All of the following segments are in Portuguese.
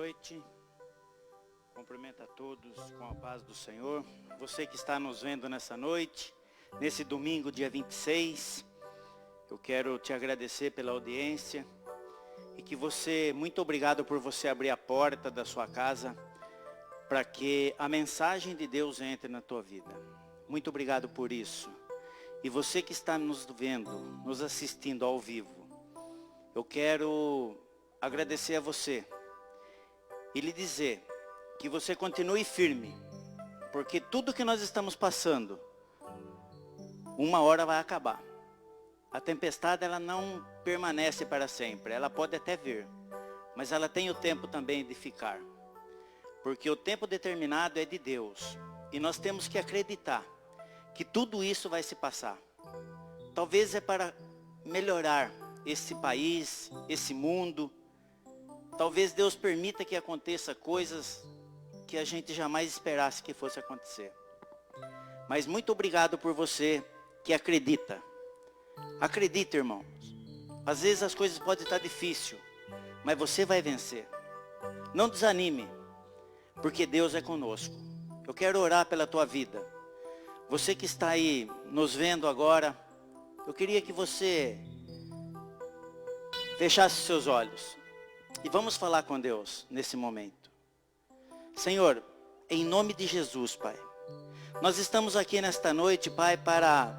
noite. Cumprimento a todos com a paz do Senhor. Você que está nos vendo nessa noite, nesse domingo, dia 26, eu quero te agradecer pela audiência e que muito obrigado por você abrir a porta da sua casa para que a mensagem de Deus entre na tua vida. Muito obrigado por isso. E você que está nos vendo, nos assistindo ao vivo, eu quero agradecer a você e lhe dizer que você continue firme, porque tudo que nós estamos passando, uma hora vai acabar. A tempestade, ela não permanece para sempre, ela pode até vir, mas ela tem o tempo também de ficar, porque o tempo determinado é de Deus, e nós temos que acreditar que tudo isso vai se passar. Talvez é para melhorar esse país, esse mundo. Talvez Deus permita que aconteça coisas que a gente jamais esperasse que fosse acontecer. Mas muito obrigado por você que acredita. Acredita, irmãos. Às vezes as coisas podem estar difíceis, mas você vai vencer. Não desanime, porque Deus é conosco. Eu quero orar pela tua vida. Você que está aí nos vendo agora, eu queria que você fechasse seus olhos. E vamos falar com Deus nesse momento. Senhor, em nome de Jesus, Pai. Nós estamos aqui nesta noite, Pai, para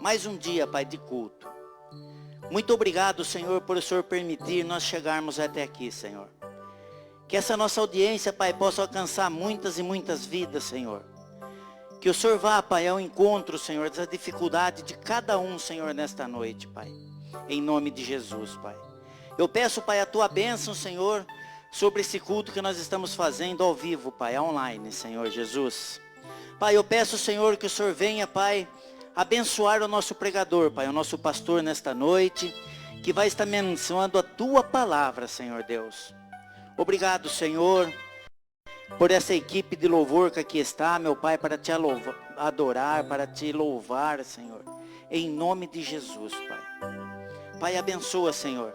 mais um dia, Pai, de culto. Muito obrigado, Senhor, por o Senhor permitir nós chegarmos até aqui, Senhor. Que essa nossa audiência, Pai, possa alcançar muitas e muitas vidas, Senhor. Que o Senhor vá, Pai, ao encontro, Senhor, das dificuldades de cada um, Senhor, nesta noite, Pai. Em nome de Jesus, Pai. Eu peço, Pai, a tua bênção, Senhor, sobre esse culto que nós estamos fazendo ao vivo, Pai, online, Senhor Jesus. Pai, eu peço, Senhor, que o Senhor venha, Pai, abençoar o nosso pregador, Pai, o nosso pastor nesta noite, que vai estar mencionando a tua palavra, Senhor Deus. Obrigado, Senhor, por essa equipe de louvor que aqui está, meu Pai, para te adorar, para te louvar, Senhor. Em nome de Jesus, Pai. Pai, abençoa, Senhor,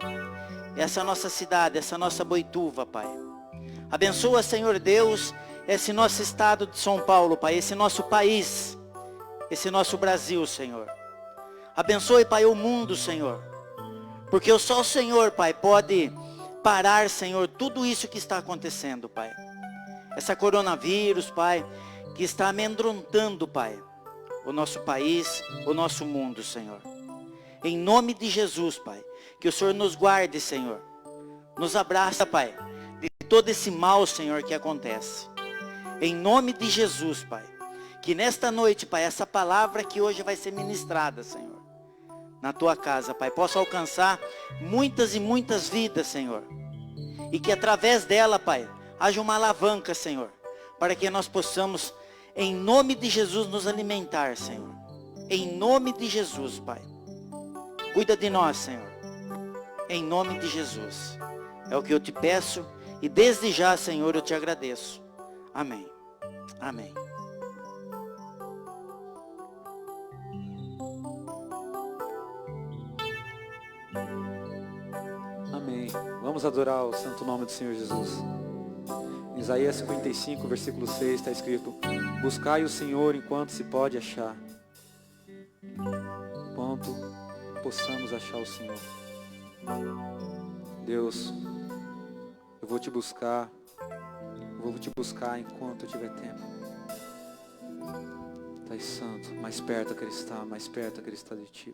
essa nossa cidade, essa nossa Boituva, Pai. Abençoa, Senhor Deus, esse nosso estado de São Paulo, Pai, esse nosso país, esse nosso Brasil, Senhor. Abençoe, Pai, o mundo, Senhor, porque só o Senhor, Pai, pode parar, Senhor, tudo isso que está acontecendo, Pai. Essa coronavírus, Pai, que está amedrontando, Pai, o nosso país, o nosso mundo, Senhor. Em nome de Jesus, Pai, que o Senhor nos guarde, Senhor. Nos abraça, Pai, de todo esse mal, Senhor, que acontece. Em nome de Jesus, Pai, que nesta noite, Pai, essa palavra que hoje vai ser ministrada, Senhor, na tua casa, Pai, possa alcançar muitas e muitas vidas, Senhor. E que através dela, Pai, haja uma alavanca, Senhor, para que nós possamos, em nome de Jesus, nos alimentar, Senhor. Em nome de Jesus, Pai. Cuida de nós, Senhor. Em nome de Jesus. É o que eu te peço e desde já, Senhor, eu te agradeço. Amém. Amém. Amém. Vamos adorar o santo nome do Senhor Jesus. Em Isaías 55, versículo 6, está escrito: buscai o Senhor enquanto se pode achar. Enquanto possamos achar o Senhor. Deus, eu vou te buscar enquanto eu tiver tempo. Pai Santo, mais perto que Ele está de Ti.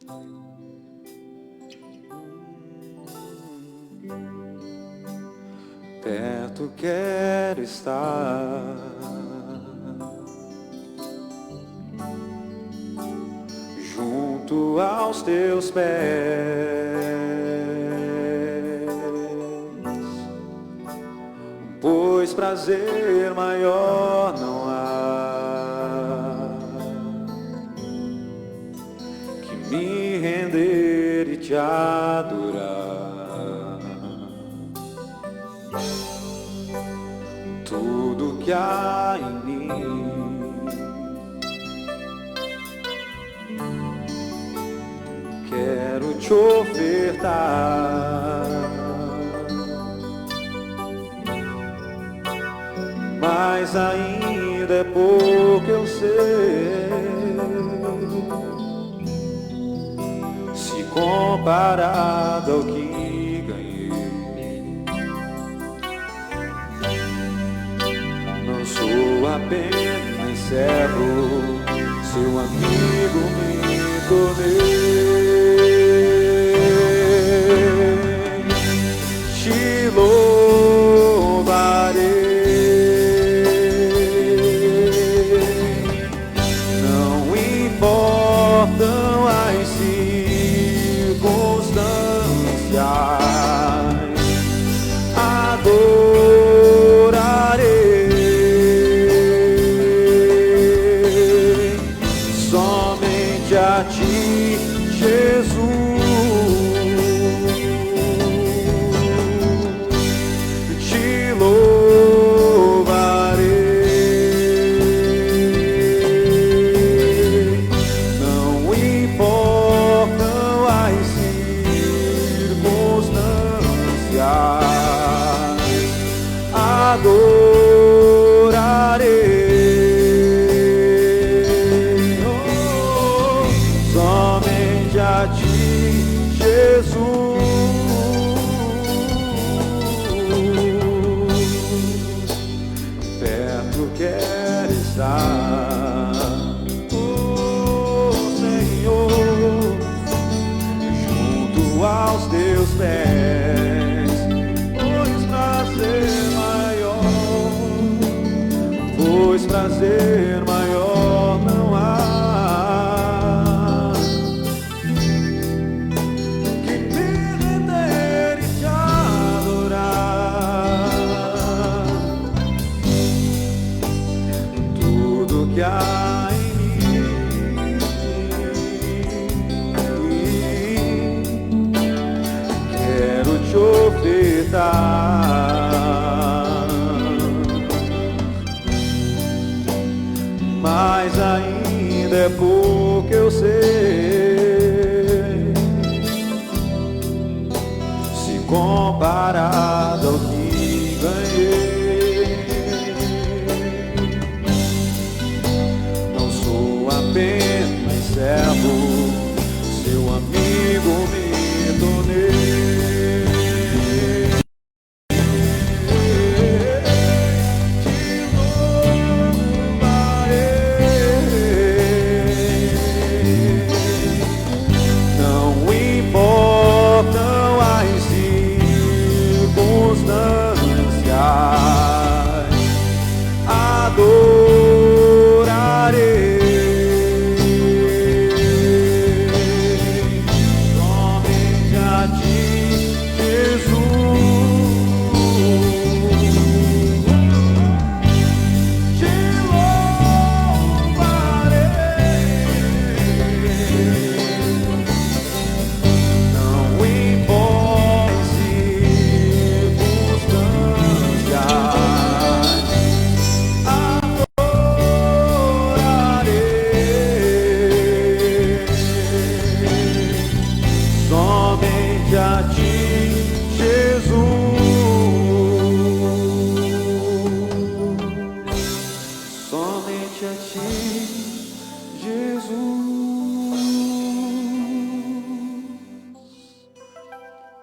Perto quero estar, junto aos teus pés, pois prazer maior não há que me render e te adorar. Tudo que há em mim quero te ofertar. mas ainda é pouco eu sei, se comparado ao que ganhei. Não sou apenas servo, seu amigo me tornei. Te louvarei, não importam as circunstâncias, adorarei somente a ti, Jesus. Adorarei, somente a ti, Jesus. Perto quero estar, oh Senhor, junto aos teus pés, pois prazer maior não há que me render e te adorar. Tudo que há em mim quero te ofertar. Mas ainda é pouco eu sei, se comparado ao que ganhei. Não sou apenas servo, seu amigo me tornei.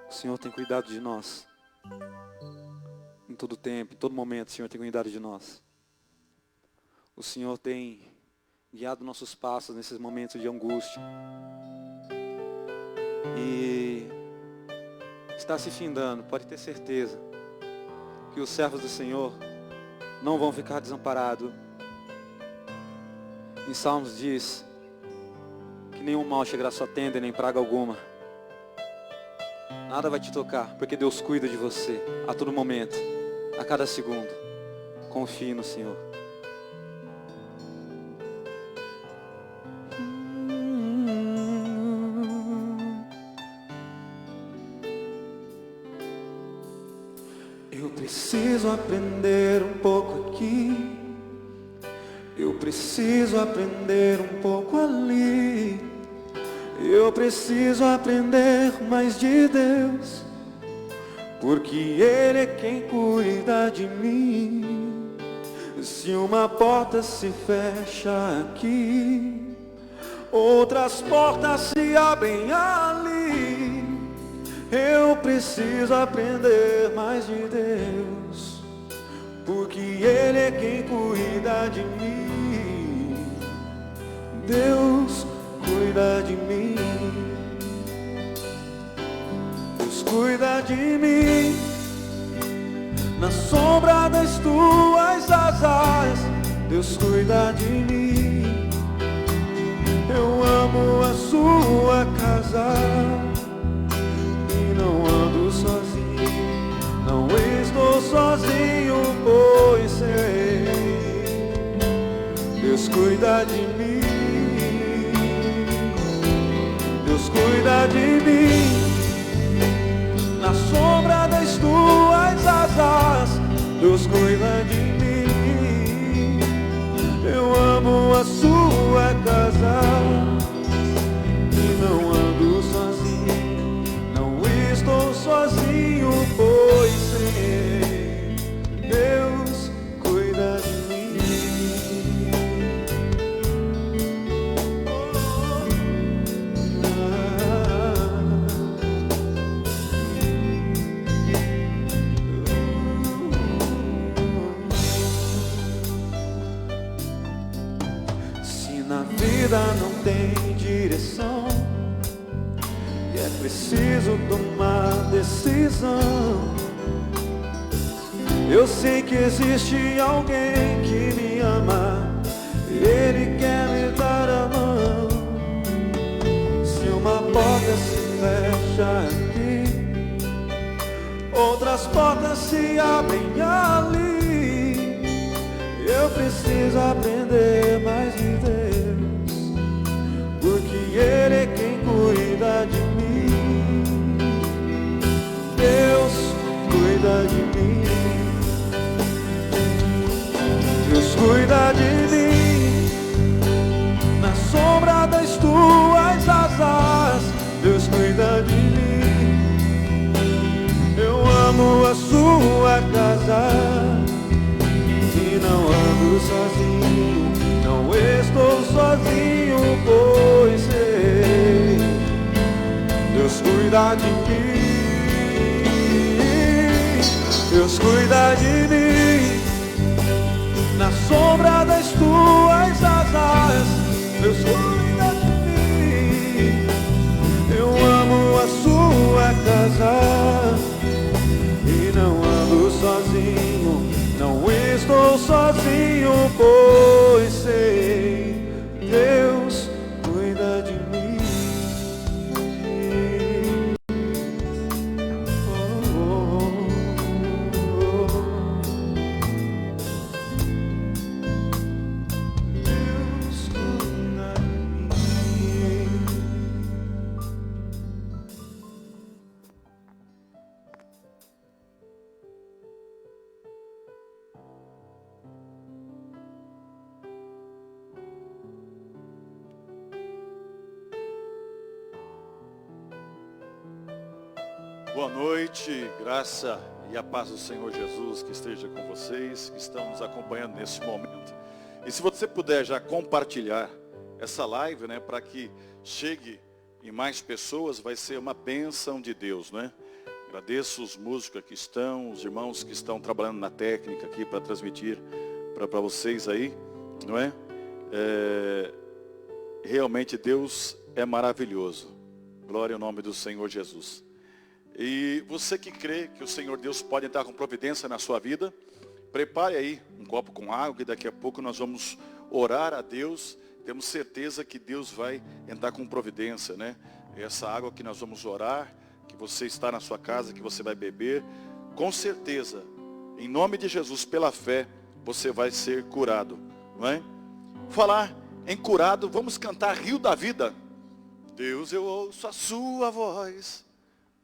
O Senhor tem cuidado de nós. Em todo tempo, em todo momento, o Senhor tem cuidado de nós. O Senhor tem guiado nossos passos nesses momentos de angústia. E está se findando, pode ter certeza, que os servos do Senhor não vão ficar desamparados. Em Salmos diz que nenhum mal chegará à sua tenda, nem praga alguma. Nada vai te tocar, porque Deus cuida de você a todo momento, a cada segundo. Confie no Senhor. Eu preciso aprender um pouco aqui, eu preciso aprender um pouco ali. Eu preciso aprender mais de Deus, porque Ele é quem cuida de mim. Se uma porta se fecha aqui, outras portas se abrem ali. Eu preciso aprender mais de Deus, porque Ele é quem cuida de mim. Deus cuida de mim. Deus cuida de mim. Na sombra das tuas asas, Deus cuida de mim. Eu amo a sua casa e não ando sozinho, não estou sozinho, pois sei, Deus cuida de mim. Deus cuida de mim. Na sombra das tuas asas, Deus cuida de mim. Eu amo a sua casa e não ando sozinho, não estou sozinho, pois sei, Deus cuida de mim. Não tem direção e é preciso tomar decisão. Eu sei que existe alguém que me ama, Ele quer me dar a mão. Se uma porta se fecha aqui, outras portas se abrem ali. Eu preciso aprender mais de Deus, porque Ele é quem cuida de mim. Deus cuida de mim. Deus cuida de mim. Na sombra das tuas asas, Deus cuida de mim. Eu amo a sua casa e não ando sozinho, não estou sozinho, pois sei, Deus cuida de mim. Deus cuida de mim. Na sombra das tuas asas, Deus cuida de mim. Eu amo a sua casa e não ando sozinho, não estou sozinho, pois sei, Deus cuida de mim. Deus cuida de mim. Boa noite, graça e a paz do Senhor Jesus que esteja com vocês, que estão nos acompanhando nesse momento. E se você puder já compartilhar essa live, né, para que chegue em mais pessoas, vai ser uma bênção de Deus, né? Agradeço os músicos que estão, os irmãos que estão trabalhando na técnica aqui para transmitir para vocês aí, não é? Realmente Deus é maravilhoso. Glória ao nome do Senhor Jesus. E você que crê que o Senhor Deus pode entrar com providência na sua vida, prepare aí um copo com água, que daqui a pouco nós vamos orar a Deus. Temos certeza que Deus vai entrar com providência, né? Essa água que nós vamos orar, que você está na sua casa, que você vai beber, com certeza, em nome de Jesus, pela fé, você vai ser curado, não é? Falar em curado, vamos cantar Rio da Vida. Deus, eu ouço a sua voz.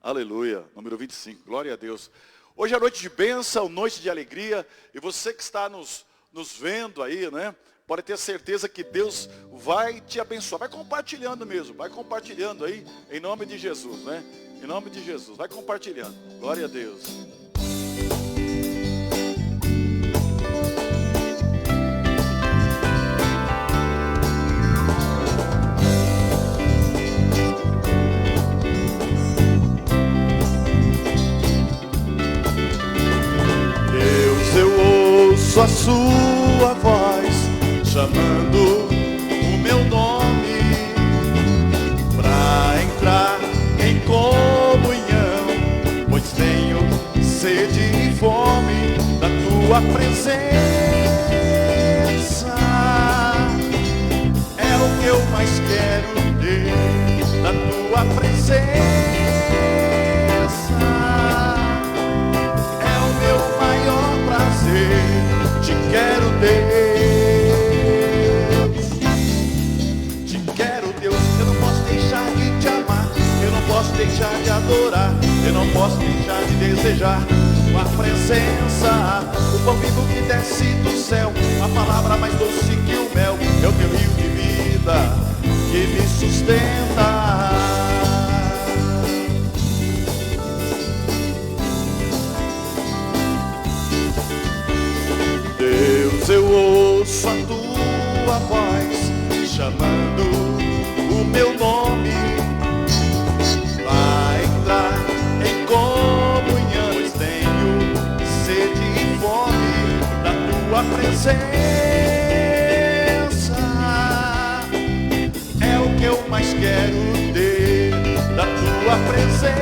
Aleluia, número 25, glória a Deus. Hoje é noite de bênção, noite de alegria, e você que está nos vendo aí, né? Pode ter certeza que Deus vai te abençoar. Vai compartilhando mesmo, vai compartilhando aí, em nome de Jesus, né? Em nome de Jesus, vai compartilhando. Glória a Deus. ouço a sua voz chamando o meu nome pra entrar em comunhão, pois tenho sede e fome da tua presença. É o que eu mais quero ter, da tua presença. É o meu maior prazer, te quero, Deus. Te quero, Deus. Eu não posso deixar de te amar, eu não posso deixar de adorar, eu não posso deixar de desejar tua presença. O pão vivo que desce do céu, a palavra mais doce que o mel, é o teu rio de vida que me sustenta. Deus, eu ouço a tua voz chamando o meu nome pra entrar em comunhão, pois tenho sede e fome da tua presença. É o que eu mais quero ter, da tua presença.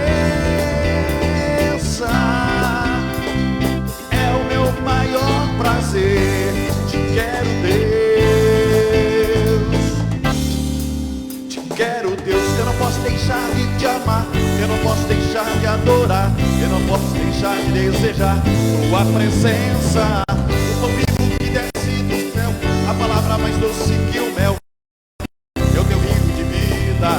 É o meu maior prazer, te quero, Deus. Te quero, Deus. Eu não posso deixar de te amar, eu não posso deixar de adorar, eu não posso deixar de desejar tua presença. O pão vivo que desce do céu, a palavra mais doce que o mel, é o teu rio de vida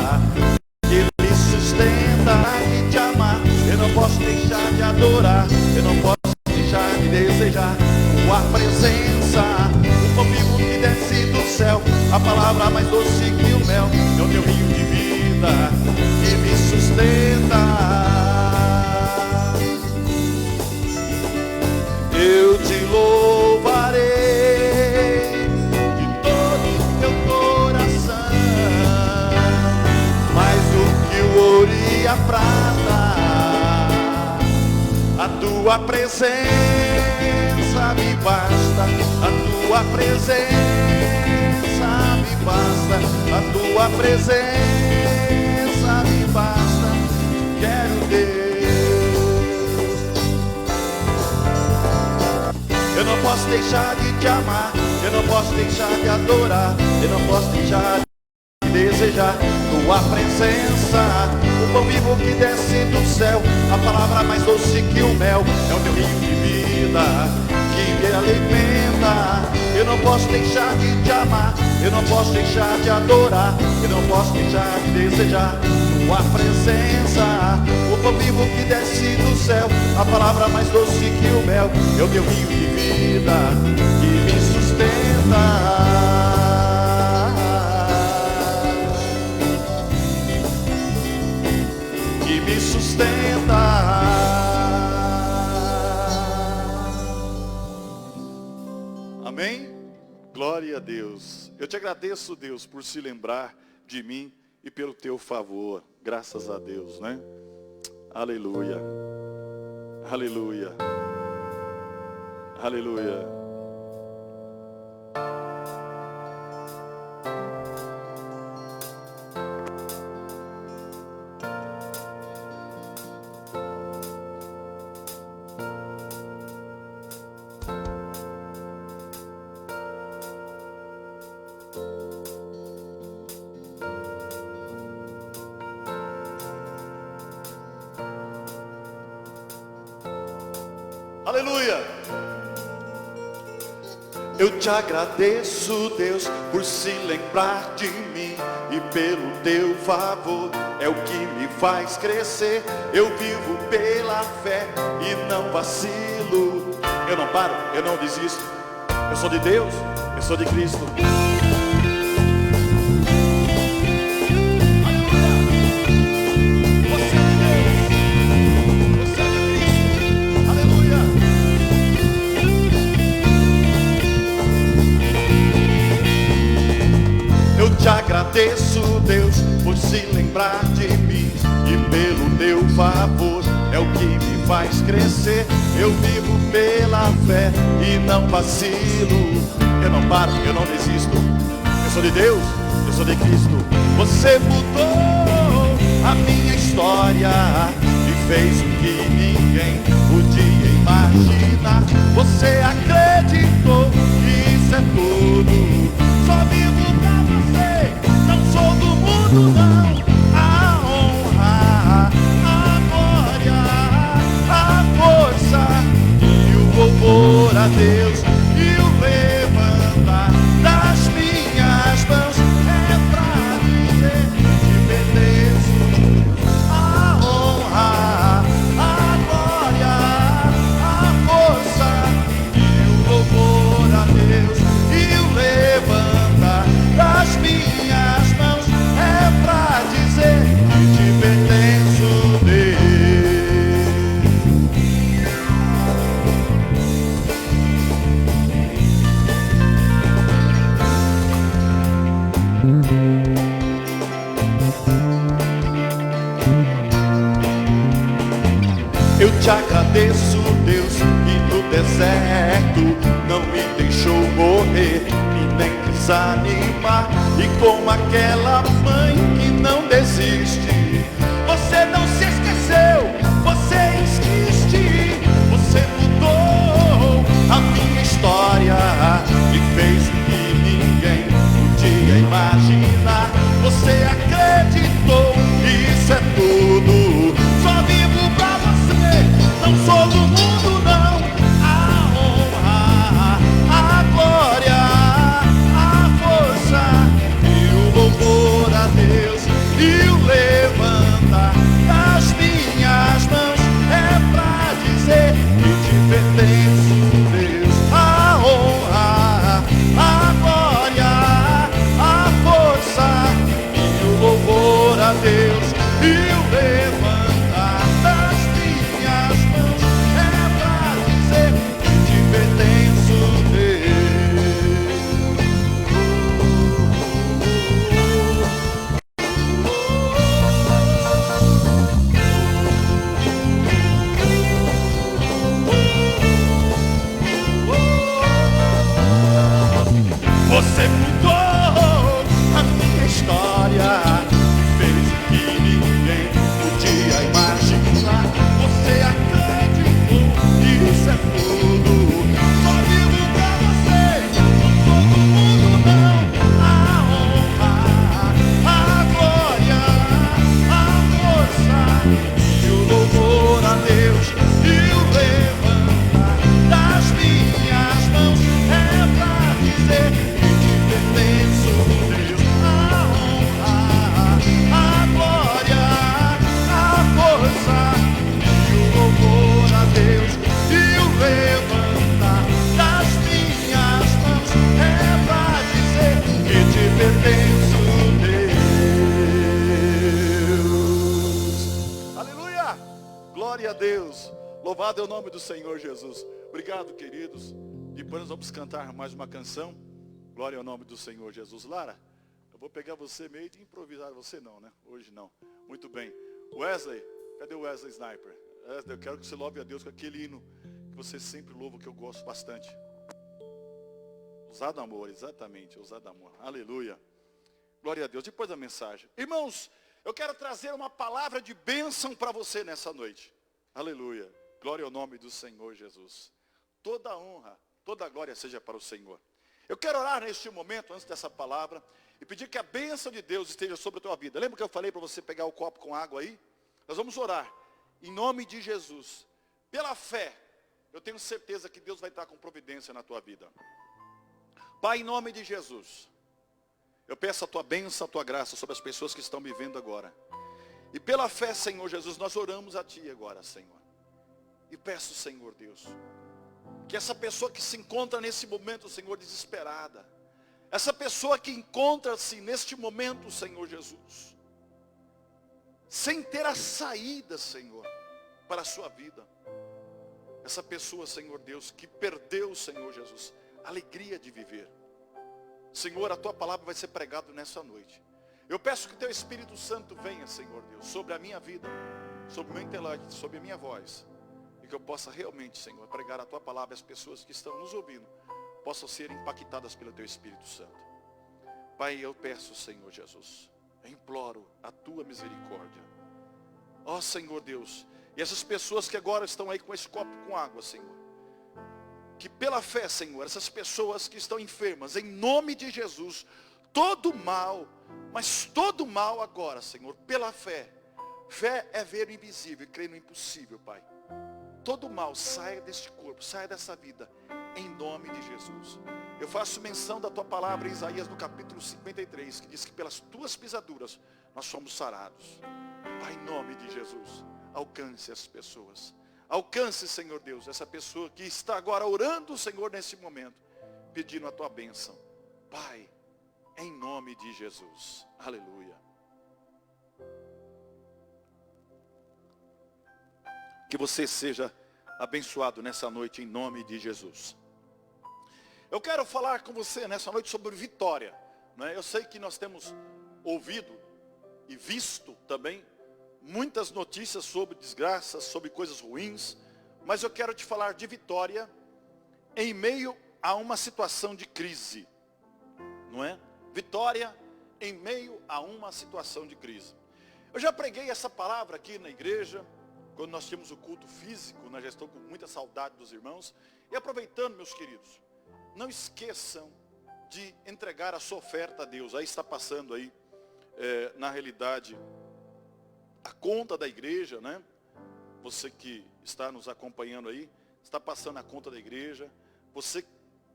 que me sustenta. De te amar, eu não posso deixar de adorar, eu não posso deixar de desejar tua presença. O pão vivo que desce do céu, a palavra mais doce que o mel, é o teu rio de vida que me sustenta. Eu te louvarei de todo o meu coração, mais do que o ouro e a prata. A tua presença me basta, a tua presença me basta, a tua presença me basta. Quero, Deus. Eu não posso deixar de te amar, eu não posso deixar de adorar, eu não posso deixar de desejar tua presença. O pão vivo que desce do céu, a palavra mais doce que o mel, é o teu rio de vida que me alimenta. Eu não posso deixar de te amar, eu não posso deixar de adorar, eu não posso deixar de desejar tua presença. O pão vivo que desce do céu, a palavra mais doce que o mel, é o teu rio de vida que me sustenta. Me sustenta. Amém? Glória a Deus. Eu te agradeço, Deus, por se lembrar de mim e pelo teu favor. Graças a Deus, né? Aleluia. Aleluia. Aleluia. Aleluia. Eu te agradeço, Deus, por se lembrar de mim e pelo teu favor, é o que me faz crescer. Eu vivo pela fé e não vacilo. Eu não paro, eu não desisto. Eu sou de Deus, eu sou de Cristo. Te agradeço, Deus, por se lembrar de mim e pelo teu favor, é o que me faz crescer. Eu vivo pela fé e não vacilo. Eu não paro, eu não desisto. Eu sou de Deus, eu sou de Cristo. Você mudou a minha história e fez o que ninguém podia imaginar. Você acreditou que isso é tudo. Só vivo pra você, não sou do mundo não. A honra, a glória, a força e o louvor a Deus e o levantar das minhas mãos é pra dizer que pertenço. A honra, a glória, a força e o louvor a Deus e o levantar das minhas mãos é pra dizer que te pertenço, Deus. Eu te agradeço, Deus, que no deserto não me deixou morrer e nem desanimar. E como aquela mãe que não desiste, você não se esqueceu, você insiste. Você mudou a minha história e fez o que ninguém podia imaginar. Você acreditou, isso é tudo. Só vivo pra você, não sou do mundo não. A honra, a glória, a força e o louvor a Deus e o levantar das minhas mãos é pra dizer que te pertenço, Deus. A honra, a glória, a força e o louvor a Deus e o levantar das minhas mãos é pra dizer que te pertenço, Deus. Você mudou a minha história e fez o que ninguém podia imaginar. Você acreditou, isso é tudo. Só vivo pra você, não sou do mundo não. A honra, a glória, a força e o louvor a Deus e o levantar das minhas mãos é pra dizer que te pertenço, Deus. A honra, a glória, a força e o louvor a Deus e o levantar das minhas mãos é pra dizer que te pertenço, Deus. Aleluia! Glória a Deus. Louvado é o nome do Senhor Jesus. Obrigado, queridos. Depois nós vamos cantar mais uma canção. Glória ao nome do Senhor Jesus. Lara, eu vou pegar você meio de improvisar. Você não, né? Hoje não. Muito bem. Wesley, cadê o Wesley Sniper? Wesley, eu quero que você louve a Deus com aquele hino que você sempre louva, que eu gosto bastante. Ousado amor, exatamente. Ousado amor. Aleluia. Glória a Deus. Depois da mensagem. Irmãos, eu quero trazer uma palavra de bênção para você nessa noite. Aleluia. Glória ao nome do Senhor Jesus. Toda a honra, toda a glória seja para o Senhor. Eu quero orar neste momento, antes dessa palavra, e pedir que a bênção de Deus esteja sobre a tua vida. Lembra que eu falei para você pegar o copo com água aí? Nós vamos orar, em nome de Jesus. Pela fé, eu tenho certeza que Deus vai estar com providência na tua vida. Pai, em nome de Jesus, eu peço a tua bênção, a tua graça sobre as pessoas que estão me vendo agora. E pela fé, Senhor Jesus, nós oramos a Ti agora, Senhor. E peço, Senhor Deus, que essa pessoa que se encontra nesse momento, Senhor, desesperada, essa pessoa que encontra-se neste momento, Senhor Jesus, sem ter a saída, Senhor, para a sua vida. Essa pessoa, Senhor Deus, que perdeu, Senhor Jesus, a alegria de viver. Senhor, a tua palavra vai ser pregada nessa noite. Eu peço que teu Espírito Santo venha, Senhor Deus, sobre a minha vida, sobre o meu intelecto, sobre a minha voz. que eu possa realmente, Senhor, pregar a tua palavra, as pessoas que estão nos ouvindo possam ser impactadas pelo teu Espírito Santo. Pai, eu peço, Senhor Jesus, eu imploro a tua misericórdia. Ó Senhor Deus, e essas pessoas que agora estão aí com esse copo com água, Senhor, que pela fé, Senhor, essas pessoas que estão enfermas, em nome de Jesus, todo mal, mas todo mal agora, Senhor, pela fé. Fé é ver o invisível e crer no impossível, Pai. Todo mal saia deste corpo, saia dessa vida, em nome de Jesus. Eu faço menção da tua palavra em Isaías no capítulo 53, que diz que pelas tuas pisaduras nós somos sarados. Pai, em nome de Jesus, alcance as pessoas. Alcance, Senhor Deus, essa pessoa que está agora orando, Senhor, nesse momento, pedindo a tua bênção. Pai, em nome de Jesus. Aleluia. Que você seja abençoado nessa noite em nome de Jesus. Eu quero falar com você nessa noite sobre vitória. Eu sei que nós temos ouvido e visto também muitas notícias sobre desgraças, sobre coisas ruins. Mas eu quero te falar de vitória em meio a uma situação de crise. Não é? Vitória em meio a uma situação de crise. Eu já preguei essa palavra aqui na igreja, quando nós tínhamos o culto físico, já estou com muita saudade dos irmãos. E aproveitando, meus queridos, não esqueçam de entregar a sua oferta a Deus. Aí está passando aí, na realidade, a conta da igreja, né? Você que está nos acompanhando aí, está passando a conta da igreja. Você,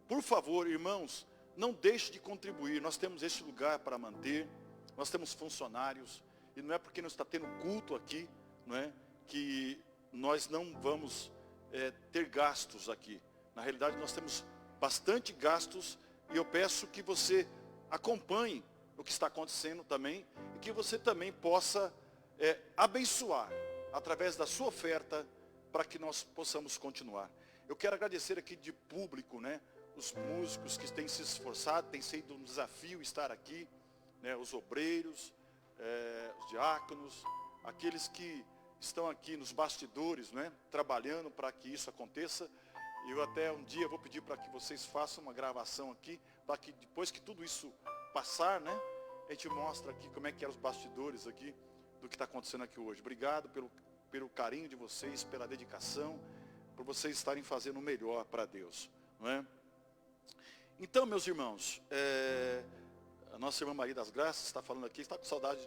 por favor, irmãos, não deixe de contribuir. Nós temos este lugar para manter, nós temos funcionários, e não é porque não está tendo culto aqui, não é, que nós não vamos ter gastos aqui. Na realidade, nós temos bastante gastos, e eu peço que você acompanhe o que está acontecendo também, e que você também possa abençoar, através da sua oferta, para que nós possamos continuar. Eu quero agradecer aqui de público, né, os músicos que têm se esforçado, tem sido um desafio estar aqui, né, os obreiros, os diáconos, aqueles que estão aqui nos bastidores, né, trabalhando para que isso aconteça. Eu até um dia vou pedir para que vocês façam uma gravação aqui, para que depois que tudo isso passar, né, a gente mostra aqui como é que eram os bastidores aqui, do que está acontecendo aqui hoje. Obrigado pelo carinho de vocês, pela dedicação, por vocês estarem fazendo o melhor para Deus, não é? Então, meus irmãos, a nossa irmã Maria das Graças está falando aqui, está com saudade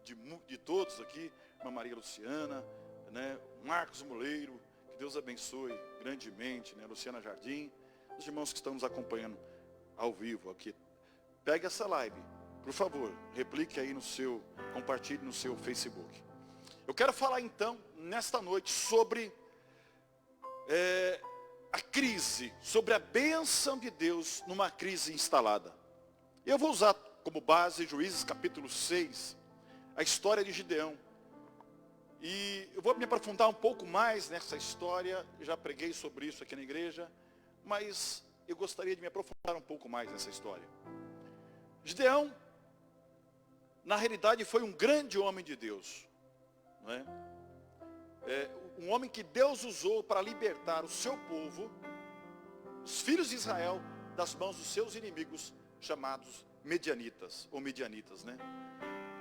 de todos aqui, irmã Maria Luciana, né, Marcos Moleiro, que Deus abençoe grandemente, né, Luciana Jardim, os irmãos que estão nos acompanhando ao vivo aqui. Pegue essa live, por favor, replique aí compartilhe no seu Facebook. Eu quero falar então, nesta noite, sobre a crise, sobre a bênção de Deus numa crise instalada. Eu vou usar como base Juízes capítulo 6, a história de Gideão. E eu vou me aprofundar um pouco mais nessa história, já preguei sobre isso aqui na igreja, mas eu gostaria de me aprofundar um pouco mais nessa história. Gideão, na realidade, foi um grande homem de Deus, não é? Um homem que Deus usou para libertar o seu povo, os filhos de Israel, das mãos dos seus inimigos, chamados medianitas, ou midianitas, né?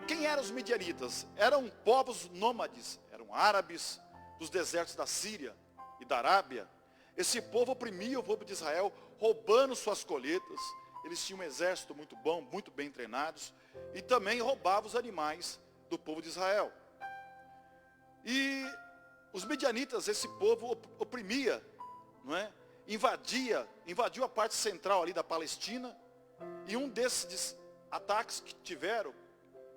Quem eram os midianitas? Eram povos nômades, eram árabes dos desertos da Síria e da Arábia. Esse povo oprimia o povo de Israel, roubando suas colheitas. Eles tinham um exército muito bom, muito bem treinados, e também roubavam os animais do povo de Israel. E os midianitas, esse povo oprimia, não é? Invadiu a parte central ali da Palestina, e um desses ataques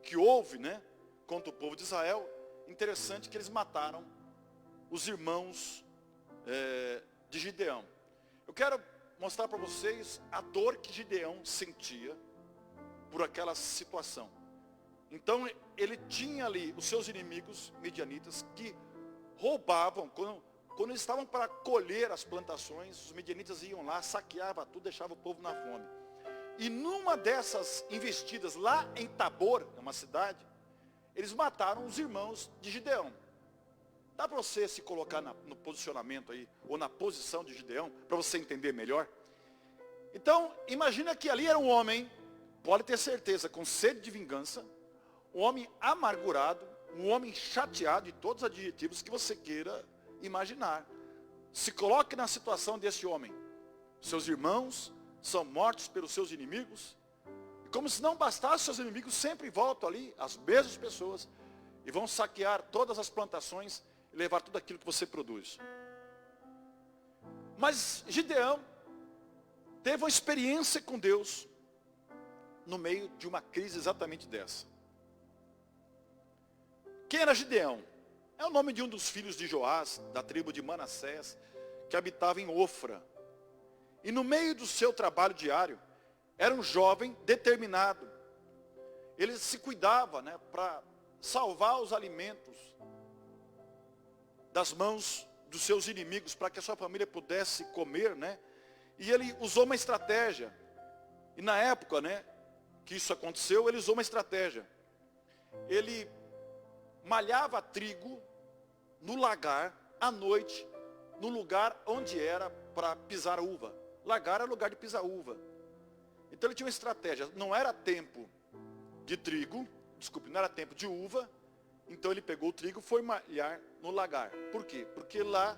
que houve, né, contra o povo de Israel, interessante que eles mataram os irmãos de Gideão. Eu quero mostrar para vocês a dor que Gideão sentia por aquela situação. Então ele tinha ali os seus inimigos midianitas que roubavam, quando eles estavam para colher as plantações, os midianitas iam lá, saqueavam tudo, deixavam o povo na fome. E numa dessas investidas lá em Tabor, uma cidade, eles mataram os irmãos de Gideão. Dá para você se colocar no posicionamento aí, ou na posição de Gideão, para você entender melhor? Então, imagina que ali era um homem, pode ter certeza, com sede de vingança, um homem amargurado, um homem chateado, de todos os adjetivos que você queira imaginar. Se coloque na situação desse homem. Seus irmãos são mortos pelos seus inimigos. E como se não bastasse, seus inimigos sempre voltam ali, as mesmas pessoas, e vão saquear todas as plantações e levar tudo aquilo que você produz. Mas Gideão teve uma experiência com Deus no meio de uma crise exatamente dessa. Quem era Gideão? É o nome de um dos filhos de Joás, da tribo de Manassés, que habitava em Ofra. E no meio do seu trabalho diário, era um jovem determinado. Ele se cuidava, para salvar os alimentos das mãos dos seus inimigos, para que a sua família pudesse comer, E ele usou uma estratégia. E na época, que isso aconteceu, ele usou uma estratégia. Ele malhava trigo no lagar, à noite, no lugar onde era para pisar uva. Lagar era lugar de pisar uva. Então ele tinha uma estratégia. Não era tempo de trigo, não era tempo de uva. Então ele pegou o trigo e foi malhar no lagar. Por quê? Porque lá,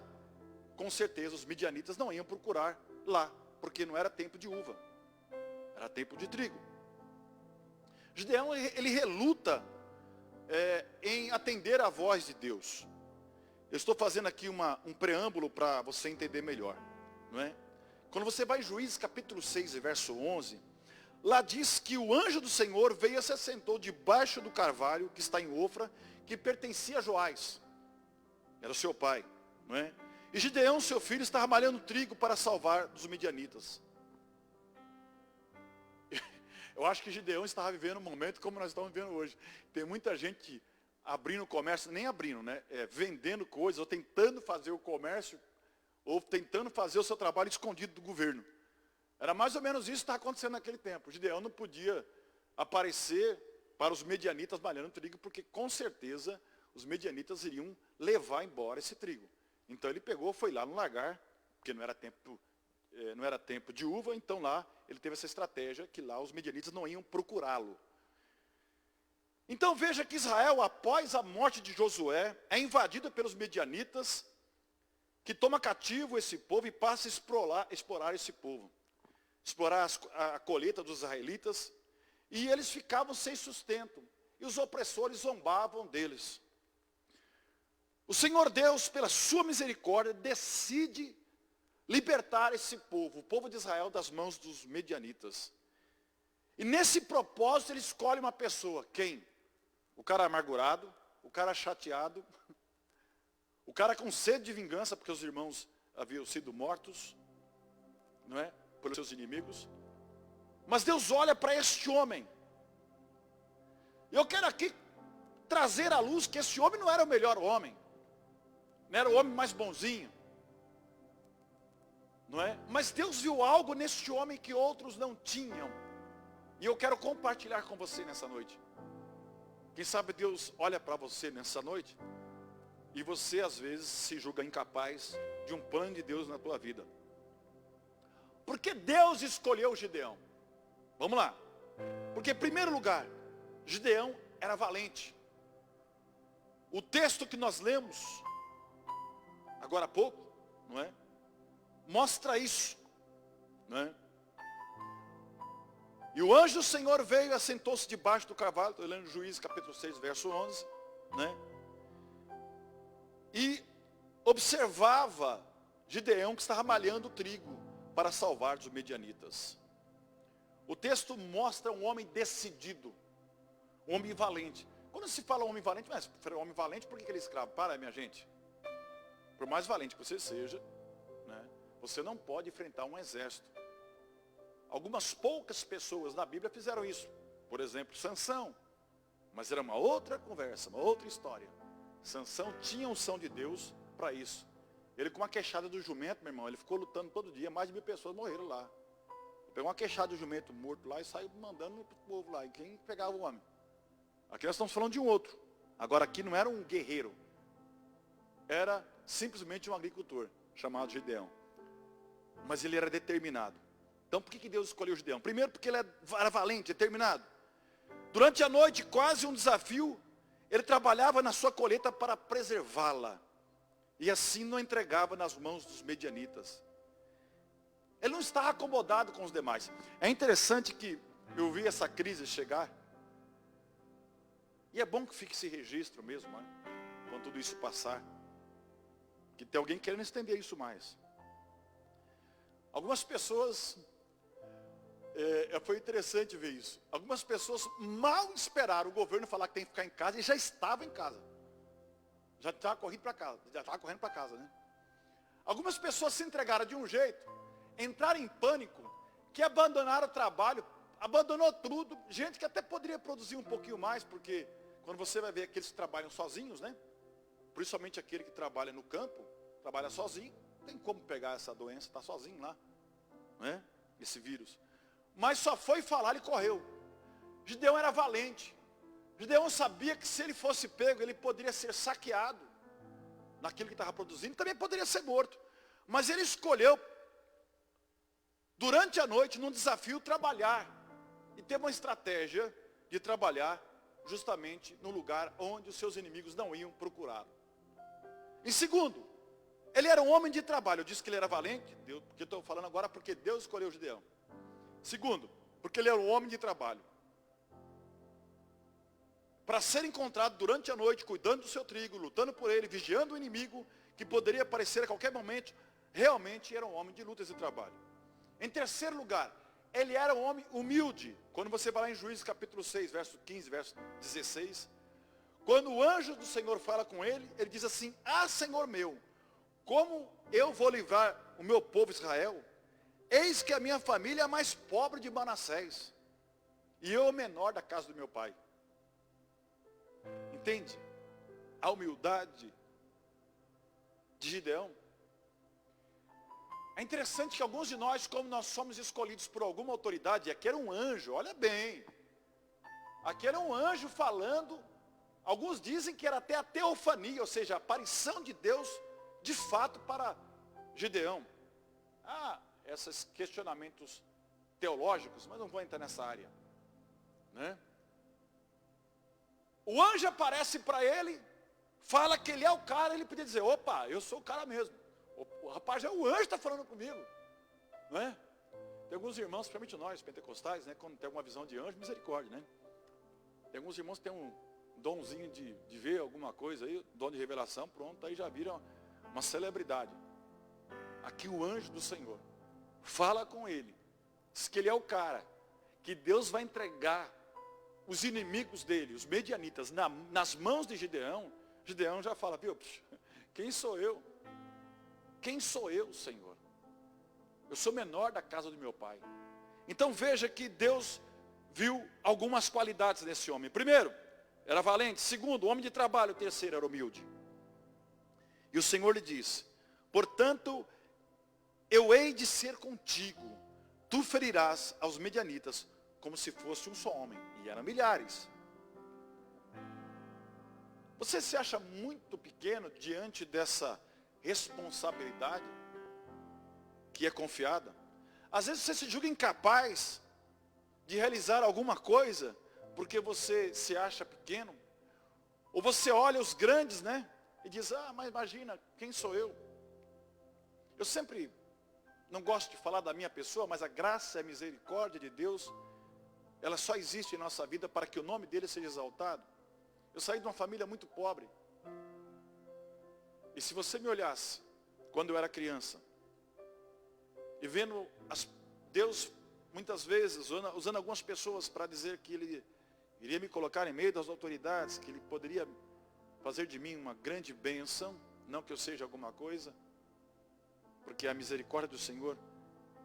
com certeza, os midianitas não iam procurar lá. Porque não era tempo de uva. Era tempo de trigo. Gideão, ele reluta em atender a voz de Deus. Eu estou fazendo aqui um preâmbulo para você entender melhor. Não é? Quando você vai em Juízes capítulo 6, verso 11, lá diz que o anjo do Senhor veio e se assentou debaixo do carvalho, que está em Ofra, que pertencia a Joás. Era o seu pai. Não é? E Gideão, seu filho, estava malhando trigo para salvar dos midianitas. Eu acho que Gideão estava vivendo um momento como nós estamos vivendo hoje. Tem muita gente abrindo comércio, nem abrindo, vendendo coisas, ou tentando fazer o comércio, ou tentando fazer o seu trabalho escondido do governo. Era mais ou menos isso que estava acontecendo naquele tempo. Gideão não podia aparecer para os medianitas malhando trigo, porque com certeza os medianitas iriam levar embora esse trigo. Então ele pegou, foi lá no lagar, porque não era tempo de uva, então lá ele teve essa estratégia, que lá os medianitas não iam procurá-lo. Então veja que Israel, após a morte de Josué, é invadida pelos medianitas, que toma cativo esse povo e passa a explorar esse povo. Explorar a colheita dos israelitas, e eles ficavam sem sustento, e os opressores zombavam deles. O Senhor Deus, pela sua misericórdia, decide libertar esse povo, o povo de Israel, das mãos dos medianitas. E nesse propósito ele escolhe uma pessoa. Quem? O cara amargurado, o cara chateado, o cara com sede de vingança, porque os irmãos haviam sido mortos, pelos seus inimigos. Mas Deus olha para este homem. E eu quero aqui trazer à luz que esse homem não era o melhor homem. Não era o homem mais bonzinho. Mas Deus viu algo neste homem que outros não tinham. E eu quero compartilhar com você nessa noite. Quem sabe Deus olha para você nessa noite e você às vezes se julga incapaz de um plano de Deus na tua vida. Porque Deus escolheu Gideão? Vamos lá. Porque em primeiro lugar, Gideão era valente. O texto que nós lemos agora há pouco, mostra isso, E o anjo do Senhor veio e assentou-se debaixo do carvalho. Estou lendo Juízes capítulo 6, verso 11, E observava Gideão, que estava malhando trigo para salvar os medianitas. O texto mostra um homem decidido, um homem valente. Quando se fala homem valente, mas homem valente, por que ele é escravo? Para, minha gente. Por mais valente que você seja, você não pode enfrentar um exército. Algumas poucas pessoas na Bíblia fizeram isso. Por exemplo, Sansão. Mas era uma outra conversa, uma outra história. Sansão tinha unção de Deus para isso. Ele com uma queixada do jumento, meu irmão, ele ficou lutando todo dia, mais de 1000 pessoas morreram lá. Pegou uma queixada do jumento morto lá e saiu mandando para o povo lá. E quem pegava o homem? Aqui nós estamos falando de um outro. Agora aqui não era um guerreiro. era simplesmente um agricultor, chamado Gideão. Mas ele era determinado. Então por que Deus escolheu Gideão? Primeiro porque ele era valente, determinado. Durante a noite, quase um desafio, ele trabalhava na sua colheita para preservá-la. E assim não entregava nas mãos dos medianitas. Ele não estava acomodado com os demais. É interessante que eu vi essa crise chegar. E é bom que fique esse registro mesmo, né? Quando tudo isso passar. Que tem alguém querendo estender isso mais. Algumas pessoas, foi interessante ver isso. Algumas pessoas mal esperaram o governo falar que tem que ficar em casa e já estava em casa. Já estava correndo para casa, né? Algumas pessoas se entregaram de um jeito, entraram em pânico, que abandonaram o trabalho, abandonou tudo. Gente que até poderia produzir um pouquinho mais, porque quando você vai ver aqueles que trabalham sozinhos, né? Principalmente aquele que trabalha no campo, trabalha sozinho, não tem como pegar essa doença, está sozinho lá, né? Esse vírus. Mas só foi falar e correu. Gideão era valente. Gideão sabia que se ele fosse pego, ele poderia ser saqueado naquilo que estava produzindo, também poderia ser morto. Mas ele escolheu, durante a noite, num desafio, trabalhar. E ter uma estratégia de trabalhar justamente no lugar onde os seus inimigos não iam procurá-lo. Em segundo, ele era um homem de trabalho. Eu disse que ele era valente, porque eu estou falando agora porque Deus escolheu Gideão. Segundo, porque ele era um homem de trabalho. Para ser encontrado durante a noite, cuidando do seu trigo, lutando por ele, vigiando o inimigo, que poderia aparecer a qualquer momento, realmente era um homem de lutas e trabalho. Em terceiro lugar, ele era um homem humilde. Quando você vai lá em Juízes capítulo 6, verso 15, verso 16, quando o anjo do Senhor fala com ele, ele diz assim: ah, Senhor meu, como eu vou livrar o meu povo Israel? Eis que a minha família é a mais pobre de Manassés, e eu o menor da casa do meu pai. Entende? A humildade de Gideão. É interessante que alguns de nós, como nós somos escolhidos por alguma autoridade, aqui era um anjo, olha bem. Aqui era um anjo falando, alguns dizem que era até a teofania, ou seja, a aparição de Deus, de fato, para Gideão. Esses questionamentos teológicos, mas não vou entrar nessa área, né? O anjo aparece para ele, fala que ele é o cara, ele podia dizer: opa, eu sou o cara mesmo. O rapaz, é o anjo que está falando comigo, não é? Tem alguns irmãos, principalmente nós, pentecostais, né, quando tem alguma visão de anjo, misericórdia, né? Tem alguns irmãos que têm um donzinho de ver alguma coisa aí, dom de revelação, pronto, aí já viram uma celebridade. Aqui o anjo do Senhor fala com ele, diz que ele é o cara, que Deus vai entregar os inimigos dele, os medianitas, nas mãos de Gideão. Gideão já fala: viu, quem sou eu? Quem sou eu, Senhor? Eu sou menor da casa do meu pai. Então veja que Deus viu algumas qualidades nesse homem. Primeiro, era valente. Segundo, homem de trabalho. Terceiro, era humilde. E o Senhor lhe disse: portanto, eu hei de ser contigo. Tu ferirás aos medianitas como se fosse um só homem. E eram milhares. Você se acha muito pequeno diante dessa responsabilidade que é confiada? Às vezes você se julga incapaz de realizar alguma coisa porque você se acha pequeno. Ou você olha os grandes, né? E diz: mas imagina, quem sou eu? Eu sempre não gosto de falar da minha pessoa, mas a graça e a misericórdia de Deus, ela só existe em nossa vida para que o nome dele seja exaltado. Eu saí de uma família muito pobre. E se você me olhasse, quando eu era criança, e vendo Deus, muitas vezes, usando algumas pessoas para dizer que Ele iria me colocar em meio das autoridades, que Ele poderia fazer de mim uma grande bênção, não que eu seja alguma coisa, porque a misericórdia do Senhor,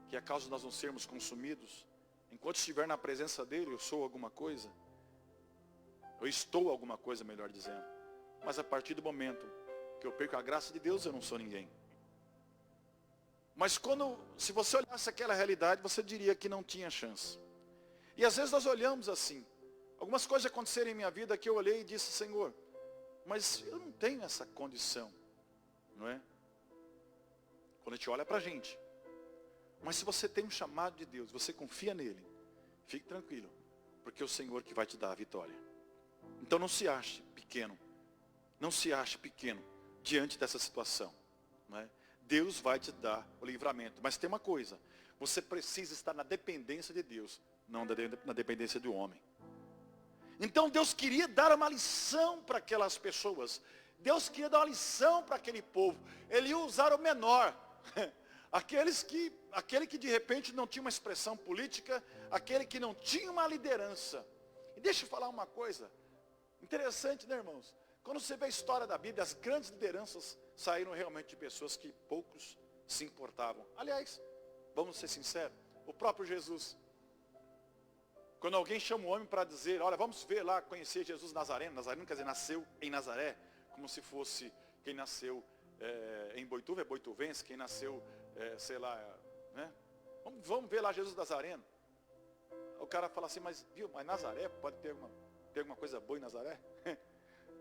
que é a causa de nós não sermos consumidos, enquanto estiver na presença dEle, eu sou alguma coisa, eu estou alguma coisa, melhor dizendo, mas a partir do momento que eu perco a graça de Deus, eu não sou ninguém. Mas se você olhasse aquela realidade, você diria que não tinha chance. E às vezes nós olhamos assim. Algumas coisas aconteceram em minha vida que eu olhei e disse: Senhor, mas eu não tenho essa condição. não é? Quando a gente olha para a gente. Mas se você tem um chamado de Deus, você confia nele, fique tranquilo, porque é o Senhor que vai te dar a vitória. Então não se ache pequeno, não se ache pequeno diante dessa situação, não é? Deus vai te dar o livramento, mas tem uma coisa, você precisa estar na dependência de Deus, não na dependência do homem. Então Deus queria dar uma lição para aquelas pessoas, Deus queria dar uma lição para aquele povo, ele ia usar o menor, aquele que de repente não tinha uma expressão política, aquele que não tinha uma liderança. E deixa eu falar uma coisa interessante, né, irmãos? Quando você vê a história da Bíblia, as grandes lideranças saíram realmente de pessoas que poucos se importavam. Aliás, vamos ser sinceros, o próprio Jesus. Quando alguém chama um homem para dizer, olha, vamos ver lá, conhecer Jesus Nazareno. Nazareno quer dizer, nasceu em Nazaré, como se fosse quem nasceu em Boituva, é boituvense, quem nasceu, sei lá, né? Vamos ver lá Jesus Nazareno. O cara fala assim, mas Nazaré, pode ter alguma coisa boa em Nazaré?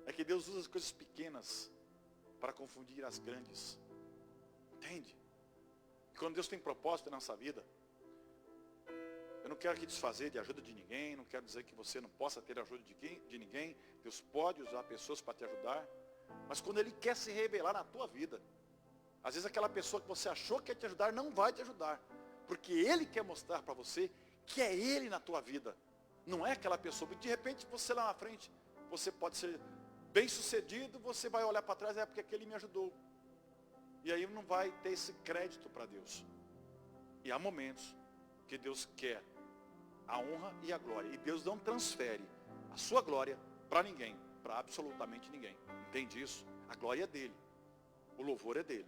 É que Deus usa as coisas pequenas para confundir as grandes. Entende? E quando Deus tem propósito na nossa vida, eu não quero aqui desfazer de ajuda de ninguém, não quero dizer que você não possa ter ajuda de ninguém. Deus pode usar pessoas para te ajudar. Mas quando Ele quer se revelar na tua vida, às vezes aquela pessoa que você achou que ia te ajudar, não vai te ajudar. Porque Ele quer mostrar para você que é Ele na tua vida. Não é aquela pessoa, porque de repente você lá na frente, você pode ser bem sucedido, você vai olhar para trás, é porque aquele me ajudou. E aí não vai ter esse crédito para Deus. E há momentos que Deus quer a honra e a glória. E Deus não transfere a sua glória para ninguém, para absolutamente ninguém. Entende isso? A glória é dele. O louvor é dele.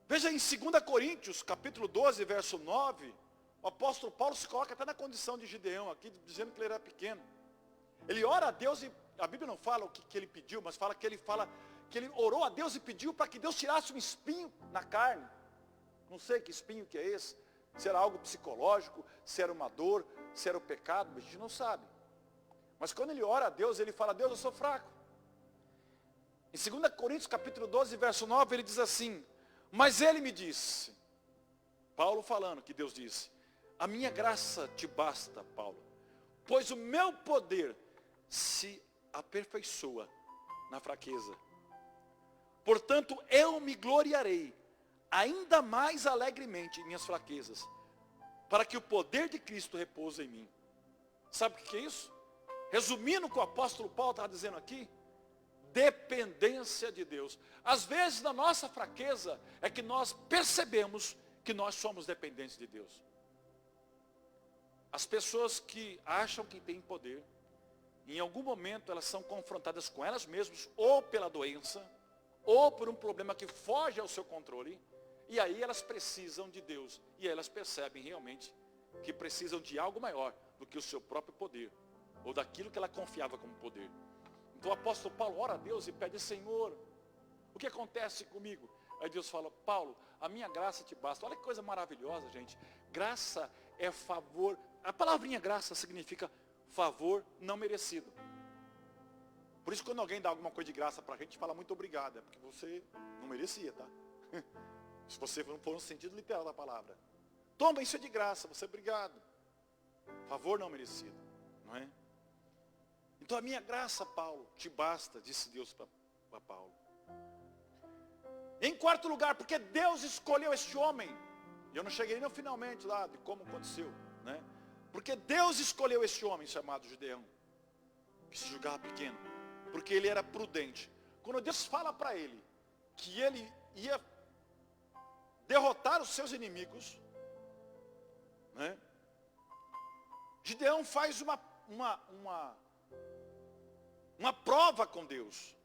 Veja em 2 Coríntios, capítulo 12, verso 9, o apóstolo Paulo se coloca até na condição de Gideão, aqui dizendo que ele era pequeno. Ele ora a Deus e a Bíblia não fala o que ele pediu, mas fala que ele orou a Deus e pediu para que Deus tirasse um espinho na carne. Não sei que espinho que é esse, se era algo psicológico, se era uma dor, se era o pecado, a gente não sabe. Mas quando ele ora a Deus, ele fala, Deus, eu sou fraco. Em 2 Coríntios capítulo 12, verso 9, ele diz assim, mas ele me disse, Paulo falando que Deus disse, a minha graça te basta, Paulo, pois o meu poder se aperfeiçoa na fraqueza. Portanto, eu me gloriarei ainda mais alegremente em minhas fraquezas, para que o poder de Cristo repouse em mim. Sabe o que é isso? Resumindo o que o apóstolo Paulo está dizendo aqui, dependência de Deus. Às vezes na nossa fraqueza é que nós percebemos que nós somos dependentes de Deus. As pessoas que acham que têm poder, em algum momento elas são confrontadas com elas mesmas, ou pela doença, ou por um problema que foge ao seu controle, e aí elas precisam de Deus, e aí elas percebem realmente que precisam de algo maior do que o seu próprio poder, ou daquilo que ela confiava como poder. Então o apóstolo Paulo ora a Deus e pede, Senhor, o que acontece comigo? Aí Deus fala, Paulo, a minha graça te basta. Olha que coisa maravilhosa, gente. Graça é favor. A palavrinha graça significa favor não merecido. Por isso quando alguém dá alguma coisa de graça para a gente, fala muito obrigado. É porque você não merecia, tá? Se você não for no sentido literal da palavra. Toma, isso é de graça, você é obrigado. Favor não merecido, não é? Então a minha graça, Paulo, te basta, disse Deus para Paulo. Em quarto lugar, porque Deus escolheu este homem. E eu não cheguei nem finalmente lá de como aconteceu, né? Porque Deus escolheu este homem chamado Gideão, que se julgava pequeno, porque ele era prudente. Quando Deus fala para ele que ele ia derrotar os seus inimigos, né? Gideão faz uma prova com Deus.